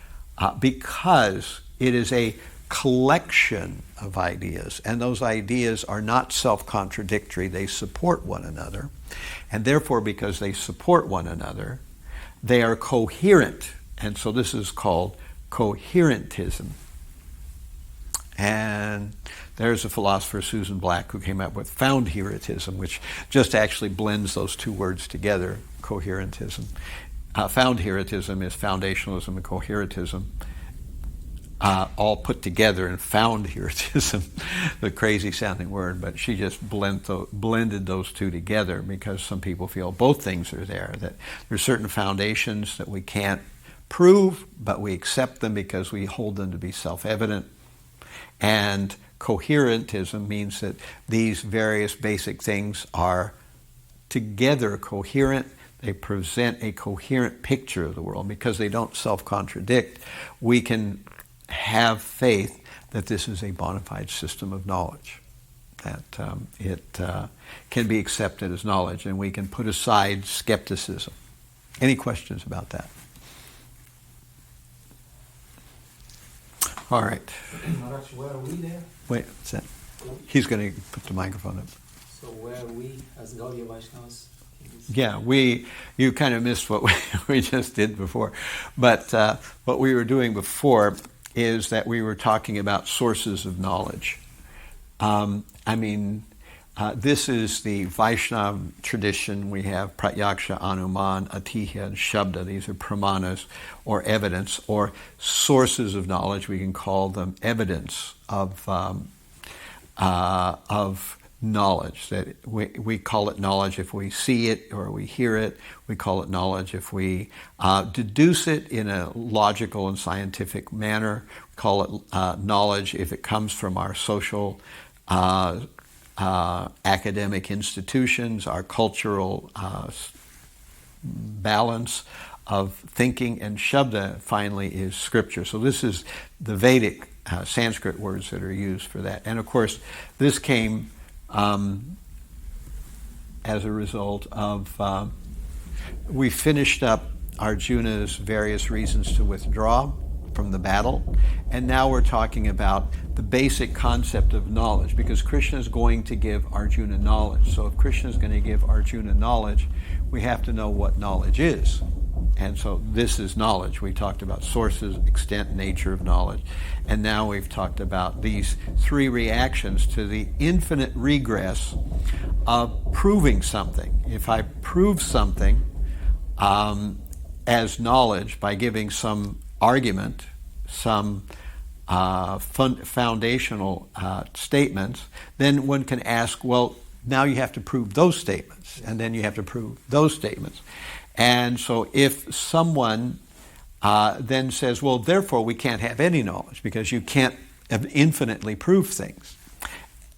because it is a collection of ideas, and those ideas are not self-contradictory. They support one another, and therefore, because they support one another, they are coherent, and so this is called coherentism. And there's a philosopher, Susan Black, who came up with found-heretism, which just actually blends those two words together, coherentism. Found-heretism is foundationalism and coherentism, all put together, and found-heretism, the crazy-sounding word, but she just blended those two together because some people feel both things are there, that there's certain foundations that we can't prove, but we accept them because we hold them to be self-evident. And coherentism means that these various basic things are together coherent. They present a coherent picture of the world. Because they don't self-contradict, we can have faith that this is a bona fide system of knowledge, that it can be accepted as knowledge, and we can put aside skepticism. Any questions about that? All right. Maharaj, where are we there? Wait, what's that? He's going to put the microphone up. So where are we as Gaudiya Vaishnavas? Yeah, you kind of missed what we just did before. But what we were doing before is that we were talking about sources of knowledge. This is the Vaishnava tradition. We have Pratyaksha, Anuman, Atihya, and Shabda. These are pramanas, or evidence, or sources of knowledge. We can call them evidence of knowledge. That we call it knowledge if we see it or we hear it. We call it knowledge if we deduce it in a logical and scientific manner. We call it knowledge if it comes from our social academic institutions, our cultural balance of thinking, and Shabda finally is scripture. So this is the Vedic Sanskrit words that are used for that. And of course, this came as a result of, we finished up Arjuna's various reasons to withdraw from the battle, and now we're talking about the basic concept of knowledge, because Krishna is going to give Arjuna knowledge. So if Krishna is going to give Arjuna knowledge, we have to know what knowledge is. And so this is knowledge. We talked about sources, extent, nature of knowledge. And now we've talked about these three reactions to the infinite regress of proving something. If I prove something as knowledge by giving some argument, some foundational statements, then one can ask, well, now you have to prove those statements, and then you have to prove those statements. And so if someone then says, well, therefore we can't have any knowledge because you can't infinitely prove things.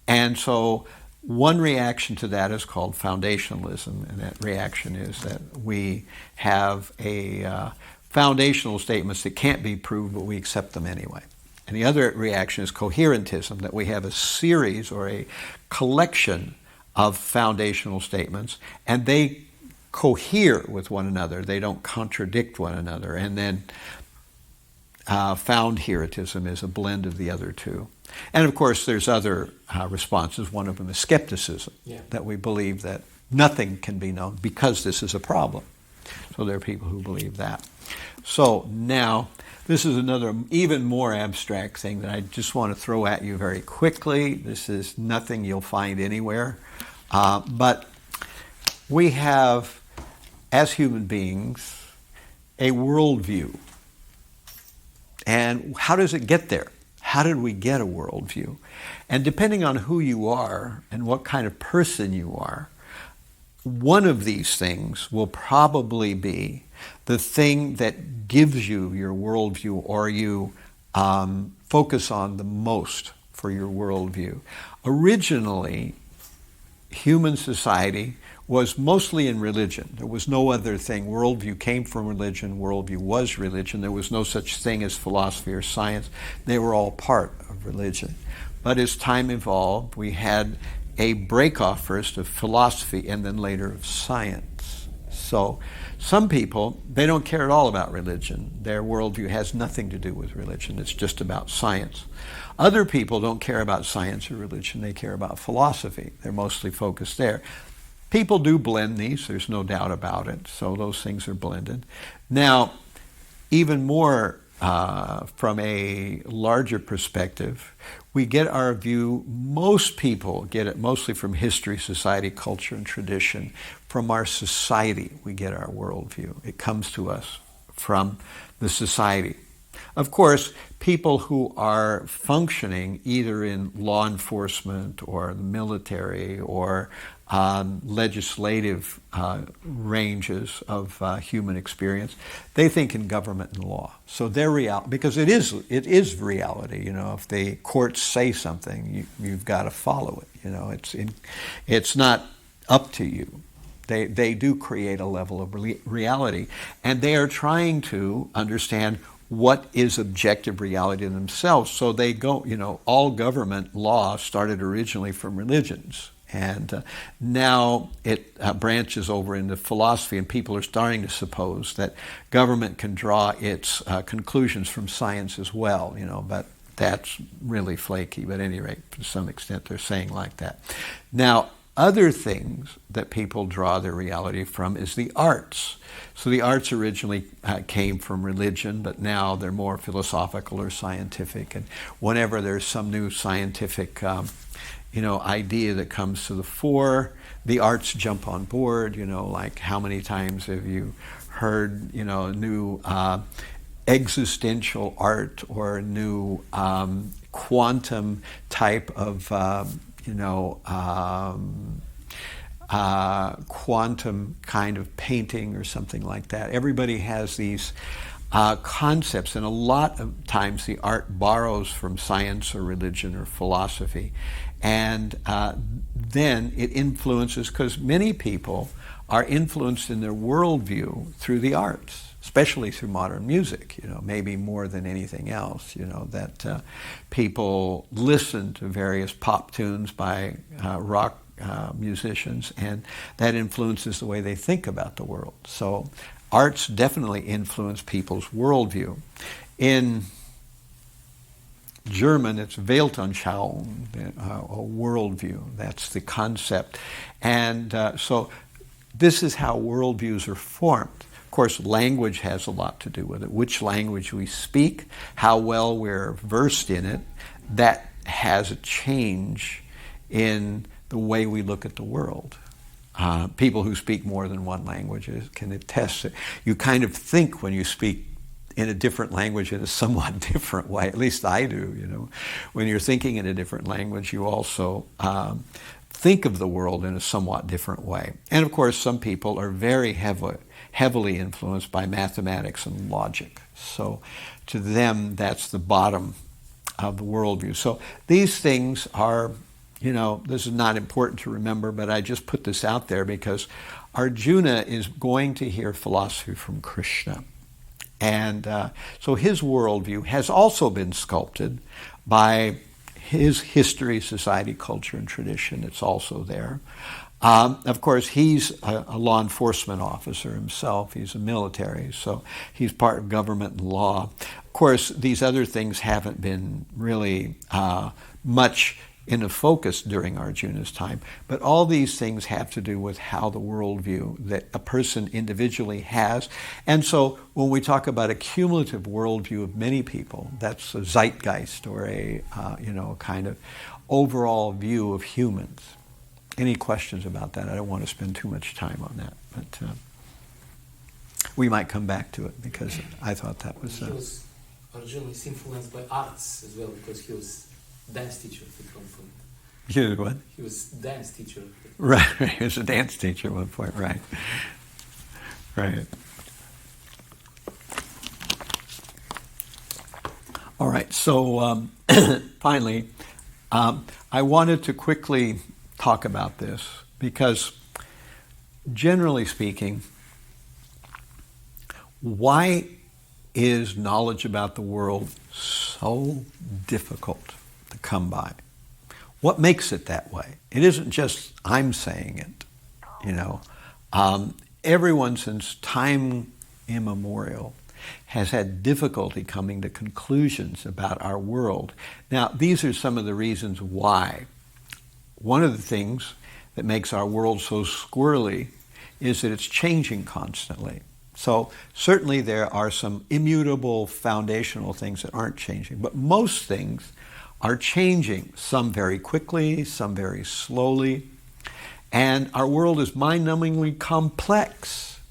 And so one reaction to that is called foundationalism, and that reaction is that we have a foundational statements that can't be proved, but we accept them anyway. And the other reaction is coherentism, that we have a series or a collection of foundational statements, and they cohere with one another. They don't contradict one another. And then found-heretism is a blend of the other two. And of course, there's other responses. One of them is skepticism, that we believe that nothing can be known because this is a problem. So there are people who believe that. So now, this is another even more abstract thing that I just want to throw at you very quickly. This is nothing you'll find anywhere. But we have, as human beings, a worldview. And how does it get there? How did we get a worldview? And depending on who you are and what kind of person you are, one of these things will probably be the thing that gives you your worldview, or you focus on the most for your worldview. Originally, human society was mostly in religion. There was no other thing. Worldview came from religion. Worldview was religion. There was no such thing as philosophy or science. They were all part of religion. But as time evolved, we had a break-off first of philosophy and then later of science. So some people, they don't care at all about religion. Their worldview has nothing to do with religion. It's just about science. Other people don't care about science or religion. They care about philosophy. They're mostly focused there. People do blend these, there's no doubt about it, so those things are blended. Now, even more from a larger perspective, we get our view, most people get it mostly from history, society, culture, and tradition. From our society, we get our worldview. It comes to us from the society. Of course, people who are functioning either in law enforcement or the military or legislative ranges of human experience, they think in government and law. So their reality, because it is reality. You know, if the courts say something, you've got to follow it. You know, it's not up to you. They do create a level of reality, and they are trying to understand what is objective reality themselves. So they go, you know, all government law started originally from religions. And now it branches over into philosophy, and people are starting to suppose that government can draw its conclusions from science as well, you know, but that's really flaky. But at any rate, to some extent, they're saying like that. Now, other things that people draw their reality from is the arts. So the arts originally came from religion, but now they're more philosophical or scientific. And whenever there's some new scientific idea that comes to the fore, the arts jump on board. You know, like how many times have you heard, you know, new existential art or new quantum type of, quantum kind of painting or something like that. Everybody has these concepts, and a lot of times the art borrows from science or religion or philosophy. And then it influences, because many people are influenced in their worldview through the arts, especially through modern music, you know, maybe more than anything else, you know, that people listen to various pop tunes by rock musicians, and that influences the way they think about the world. So arts definitely influence people's worldview. In German, it's Weltanschauung, a worldview. That's the concept. And so this is how worldviews are formed. Of course, language has a lot to do with it. Which language we speak, how well we're versed in it, that has a change in the way we look at the world. People who speak more than one language can attest that you kind of think when you speak in a different language in a somewhat different way. At least I do, you know. When you're thinking in a different language, you also think of the world in a somewhat different way. And of course, some people are very heavily influenced by mathematics and logic. So to them, that's the bottom of the worldview. So these things are, you know, this is not important to remember, but I just put this out there because Arjuna is going to hear philosophy from Krishna. And so his worldview has also been sculpted by his history, society, culture, and tradition. It's also there. Of course, he's a law enforcement officer himself. He's a military, so he's part of government and law. Of course, these other things haven't been really much in a focus during Arjuna's time, but all these things have to do with how the worldview that a person individually has. And so when we talk about a cumulative worldview of many people, that's a zeitgeist or a kind of overall view of humans. Any questions about that? I don't want to spend too much time on that, but we might come back to it because I thought that was... Arjuna is influenced by arts as well because he was dance teacher at one point. He was what? He was dance teacher. Right, he was a dance teacher at one point, right. Right. All right, so finally, I wanted to quickly talk about this because, generally speaking, why is knowledge about the world so difficult to come by? What makes it that way? It isn't just I'm saying it, you know. Everyone since time immemorial has had difficulty coming to conclusions about our world. Now, these are some of the reasons why. One of the things that makes our world so squirrely is that it's changing constantly. So certainly there are some immutable foundational things that aren't changing, but most things are changing, some very quickly, some very slowly. And our world is mind-numbingly complex.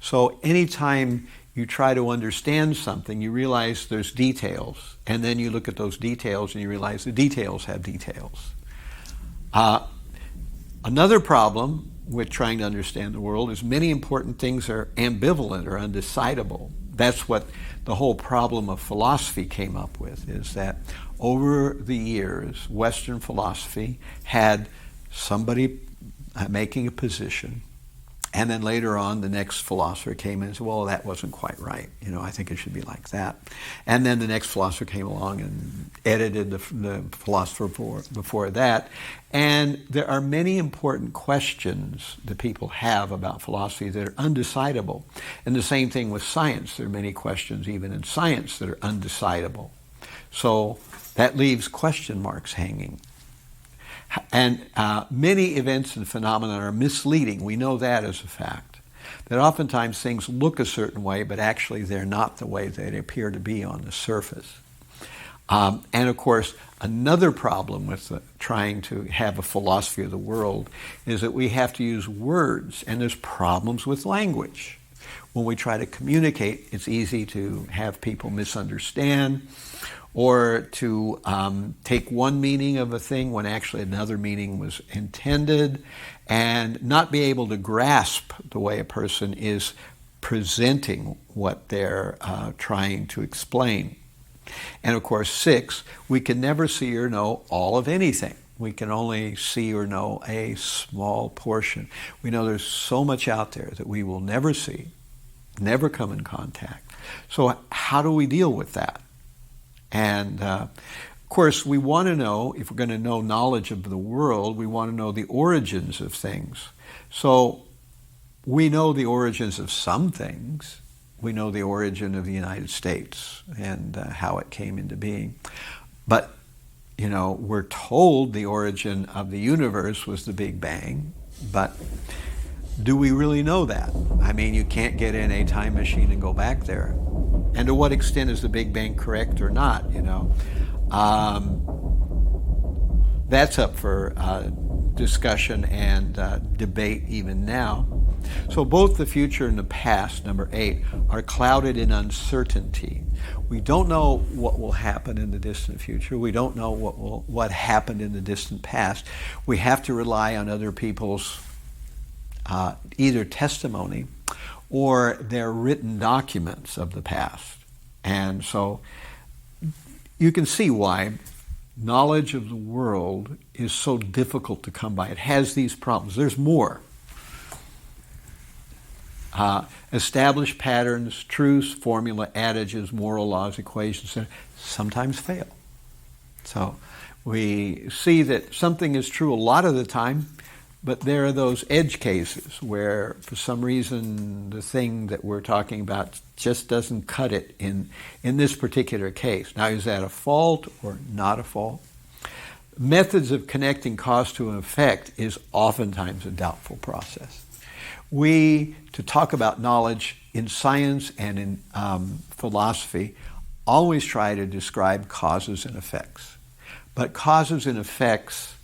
So anytime you try to understand something, you realize there's details. And then you look at those details and you realize the details have details. Another problem with trying to understand the world is many important things are ambivalent or undecidable. That's what the whole problem of philosophy came up with, is that over the years, Western philosophy had somebody making a position, and then later on the next philosopher came in and said, well, that wasn't quite right. You know, I think it should be like that. And then the next philosopher came along and edited the philosopher before that. And there are many important questions that people have about philosophy that are undecidable. And the same thing with science. There are many questions even in science that are undecidable. So that leaves question marks hanging. And many events and phenomena are misleading. We know that as a fact. That oftentimes things look a certain way, but actually they're not the way they appear to be on the surface. And of course, another problem with trying to have a philosophy of the world is that we have to use words, and there's problems with language. When we try to communicate, it's easy to have people misunderstand, or to take one meaning of a thing when actually another meaning was intended, and not be able to grasp the way a person is presenting what they're trying to explain. And of course, 6, we can never see or know all of anything. We can only see or know a small portion. We know there's so much out there that we will never see, never come in contact. So how do we deal with that? And of course, we want to know, if we're going to know knowledge of the world, we want to know the origins of things. So we know the origins of some things. We know the origin of the United States and how it came into being. But, you know, we're told the origin of the universe was the Big Bang, but do we really know that? I mean, you can't get in a time machine and go back there. And to what extent is the Big Bang correct or not, you know? That's up for discussion and debate even now. So both the future and the past, number 8, are clouded in uncertainty. We don't know what will happen in the distant future. We don't know what happened in the distant past. We have to rely on other people's either testimony or their written documents of the past. And so you can see why knowledge of the world is so difficult to come by. It has these problems. There's more. Established patterns, truths, formula, adages, moral laws, equations, sometimes fail. So we see that something is true a lot of the time, but there are those edge cases where, for some reason, the thing that we're talking about just doesn't cut it in this particular case. Now, is that a fault or not a fault? Methods of connecting cause to an effect is oftentimes a doubtful process. To talk about knowledge in science and in philosophy, always try to describe causes and effects. But causes and effects,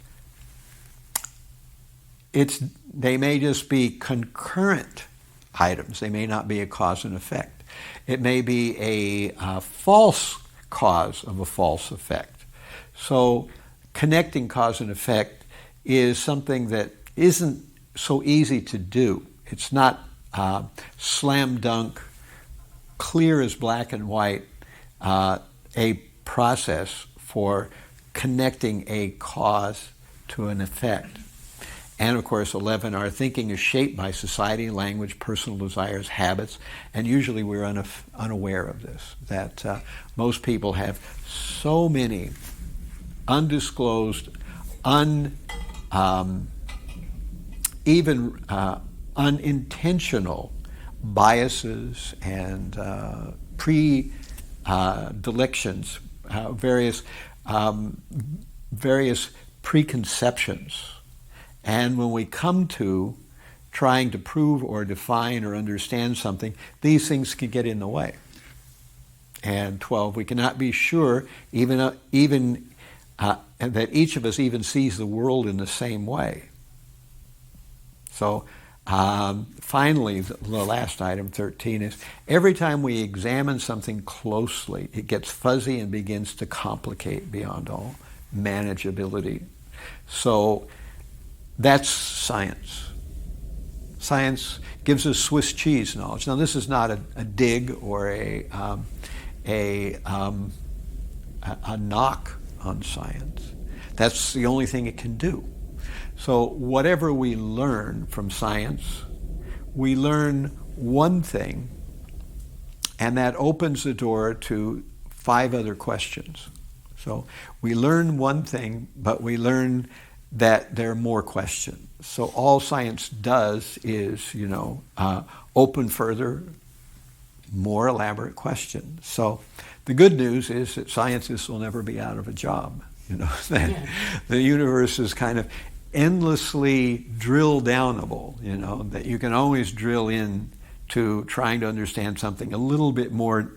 they may just be concurrent items. They may not be a cause and effect. It may be a false cause of a false effect. So connecting cause and effect is something that isn't so easy to do. It's not slam dunk, clear as black and white, a process for connecting a cause to an effect. And of course, 11, our thinking is shaped by society, language, personal desires, habits, and usually we're unaware of this, that most people have so many undisclosed, even unintentional biases and predilections, various preconceptions. And when we come to trying to prove or define or understand something, these things can get in the way. And 12, we cannot be sure even that each of us even sees the world in the same way. So finally, the last item, 13, is every time we examine something closely, it gets fuzzy and begins to complicate beyond all manageability. So that's science. Science gives us Swiss cheese knowledge. Now, this is not a dig or a knock on science. That's the only thing it can do. So whatever we learn from science, we learn one thing, and that opens the door to 5 other questions. So we learn one thing, but we learn that there are more questions. So all science does is, open further, more elaborate questions. So the good news is that scientists will never be out of a job. That the universe is kind of endlessly drill downable, that you can always drill in to trying to understand something a little bit more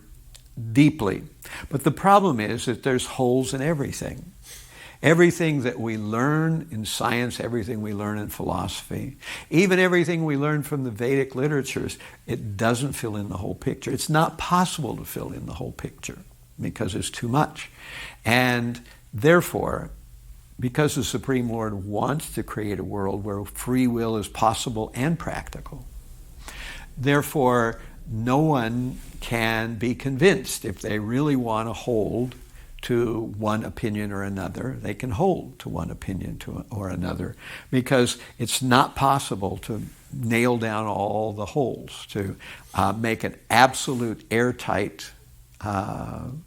deeply. But the problem is that there's holes in everything. Everything that we learn in science, everything we learn in philosophy, even everything we learn from the Vedic literatures, it doesn't fill in the whole picture. It's not possible to fill in the whole picture because it's too much. And therefore, because the Supreme Lord wants to create a world where free will is possible and practical, therefore, no one can be convinced if they really want to hold to one opinion or another. They can hold to one opinion or another because it's not possible to nail down all the holes, to make an absolute airtight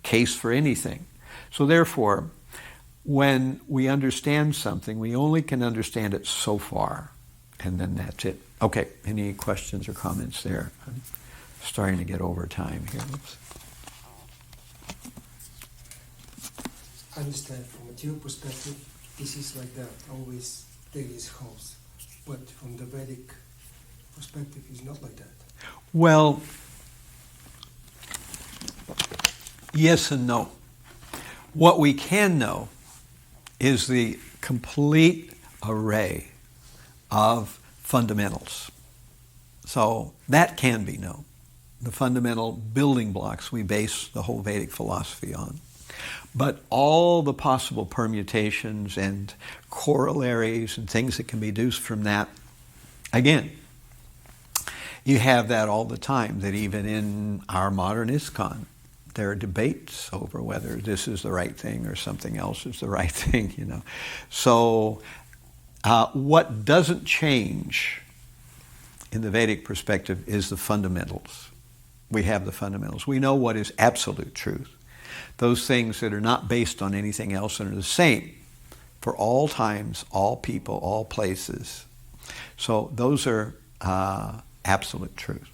case for anything. So therefore, when we understand something, we only can understand it so far, and then that's it. Okay, any questions or comments there? I'm starting to get over time here. Oops. I understand from a material perspective, this is like that, always there is holes. But from the Vedic perspective, it's not like that. Well, yes and no. What we can know is the complete array of fundamentals. So that can be known. The fundamental building blocks we base the whole Vedic philosophy on. But all the possible permutations and corollaries and things that can be deduced from that, again, you have that all the time, that even in our modern ISKCON, there are debates over whether this is the right thing or something else is the right thing, So what doesn't change in the Vedic perspective is the fundamentals. We have the fundamentals. We know what is absolute truth. Those things that are not based on anything else and are the same for all times, all people, all places. So those are absolute truth.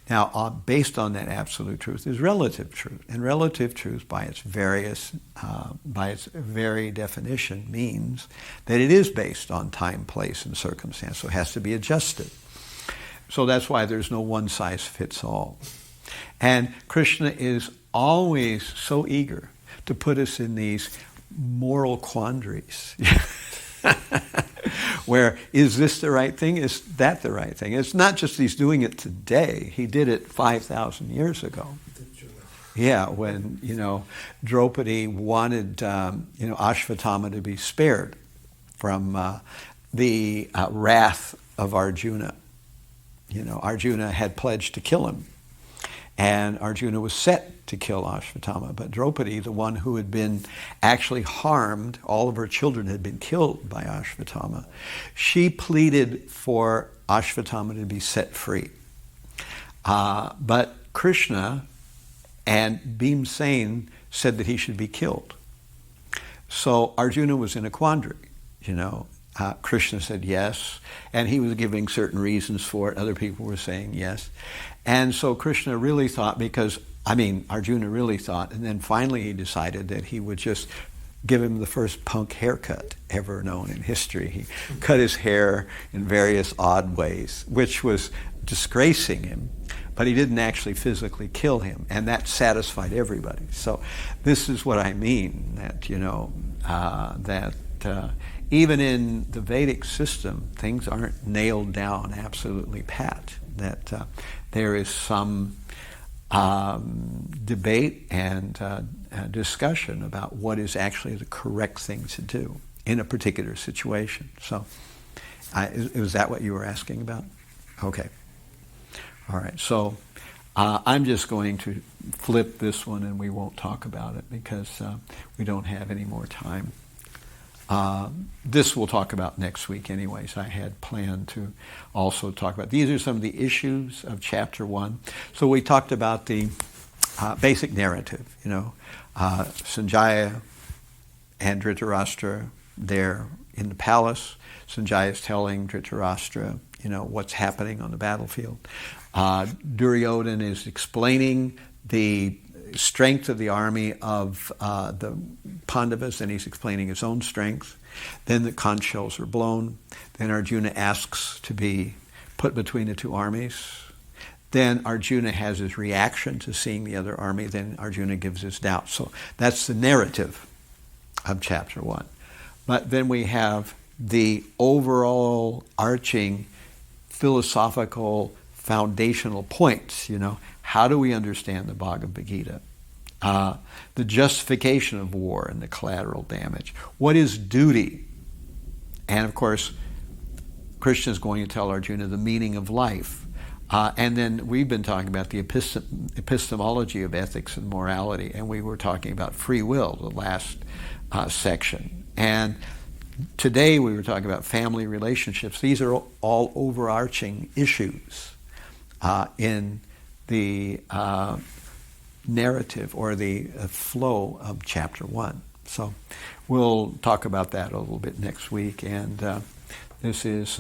Now, based on that absolute truth is relative truth. And relative truth, by its very definition, means that it is based on time, place, and circumstance. So it has to be adjusted. So that's why there's no one size fits all. And Krishna is always so eager to put us in these moral quandaries. Where, is this the right thing? Is that the right thing? It's not just he's doing it today. He did it 5,000 years ago. Yeah, when, Draupadi wanted, Ashvatthama to be spared from the wrath of Arjuna. Arjuna had pledged to kill him. And Arjuna was set to kill Ashvatthama, but Draupadi, the one who had been actually harmed, all of her children had been killed by Ashvatthama, she pleaded for Ashvatthama to be set free. But Krishna and Bhimsen said that he should be killed. So Arjuna was in a quandary, Krishna said yes, and he was giving certain reasons for it. Other people were saying yes. And so Krishna really thought, Arjuna really thought, and then finally he decided that he would just give him the first punk haircut ever known in history. He cut his hair in various odd ways, which was disgracing him, but he didn't actually physically kill him, and that satisfied everybody. So this is what I mean, that, even in the Vedic system, things aren't nailed down absolutely pat, that there is some debate and discussion about what is actually the correct thing to do in a particular situation. So is that what you were asking about? Okay. All right. So I'm just going to flip this one and we won't talk about it because we don't have any more time. This we'll talk about next week anyways. I had planned to also talk about. These are some of the issues of Chapter 1. So we talked about the basic narrative, Sanjaya and Dhritarashtra, they're in the palace. Sanjaya is telling Dhritarashtra, what's happening on the battlefield. Duryodhana is explaining the strength of the army of the Pandavas, and he's explaining his own strength. Then the conch shells are blown. Then Arjuna asks to be put between the two armies. Then Arjuna has his reaction to seeing the other army. Then Arjuna gives his doubt. So that's the narrative of Chapter 1. But then we have the overall arching philosophical foundational points, How do we understand the Bhagavad Gita? The justification of war and the collateral damage. What is duty? And of course, Krishna is going to tell Arjuna the meaning of life. And then we've been talking about the epistemology of ethics and morality, and we were talking about free will, the last section. And today we were talking about family relationships. These are all overarching issues in the narrative or the flow of Chapter 1. So we'll talk about that a little bit next week. And this is,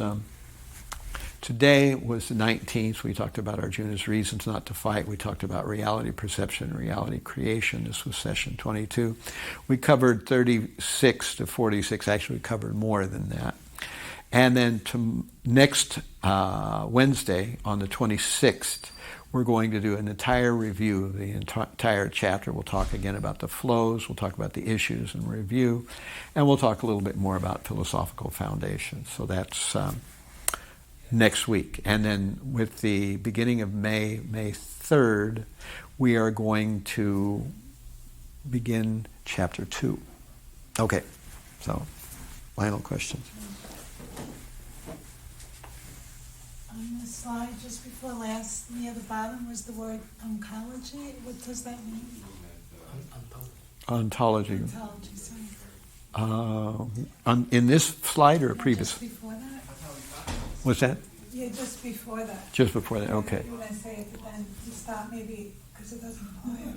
today was the 19th. We talked about Arjuna's reasons not to fight. We talked about reality perception, reality creation. This was session 22. We covered 36 to 46. Actually, we covered more than that. And then next Wednesday, on the 26th, we're going to do an entire review of the entire chapter. We'll talk again about the flows, we'll talk about the issues and review, and we'll talk a little bit more about philosophical foundations. So that's next week. And then with the beginning of May 3rd, we are going to begin Chapter 2. Okay, so final questions. On the slide just before last, near the bottom, was the word oncology. What does that mean? Ontology. Ontology, sorry. In this slide or previous? Just before that? What's that? Yeah, just before that. Just before that, okay. You want to say it, but then you stop maybe, because it doesn't apply anymore.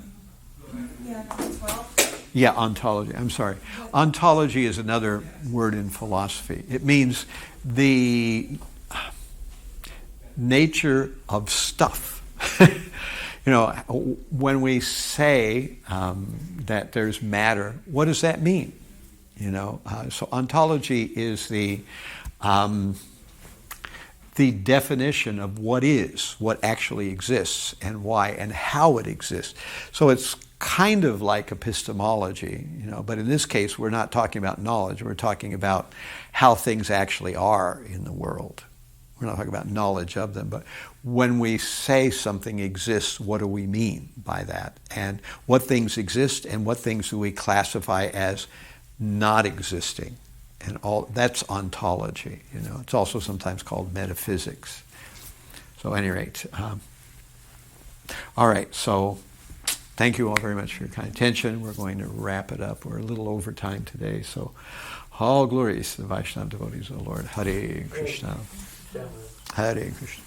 Yeah, number 12. Yeah, ontology. I'm sorry. Ontology is another word in philosophy. It means the nature of stuff. When we say that there's matter, what does that mean? So ontology is the definition of what is, what actually exists, and why, and how it exists. So it's kind of like epistemology, but in this case, we're not talking about knowledge. We're talking about how things actually are in the world. We're not talking about knowledge of them, but when we say something exists, what do we mean by that? And what things exist and what things do we classify as not existing? And all that's ontology. It's also sometimes called metaphysics. So, at any rate, All right, so thank you all very much for your kind attention. We're going to wrap it up. We're a little over time today, so all glories to the Vaishnava devotees of the Lord. Hare Krishna. Yeah. Hare Krishna.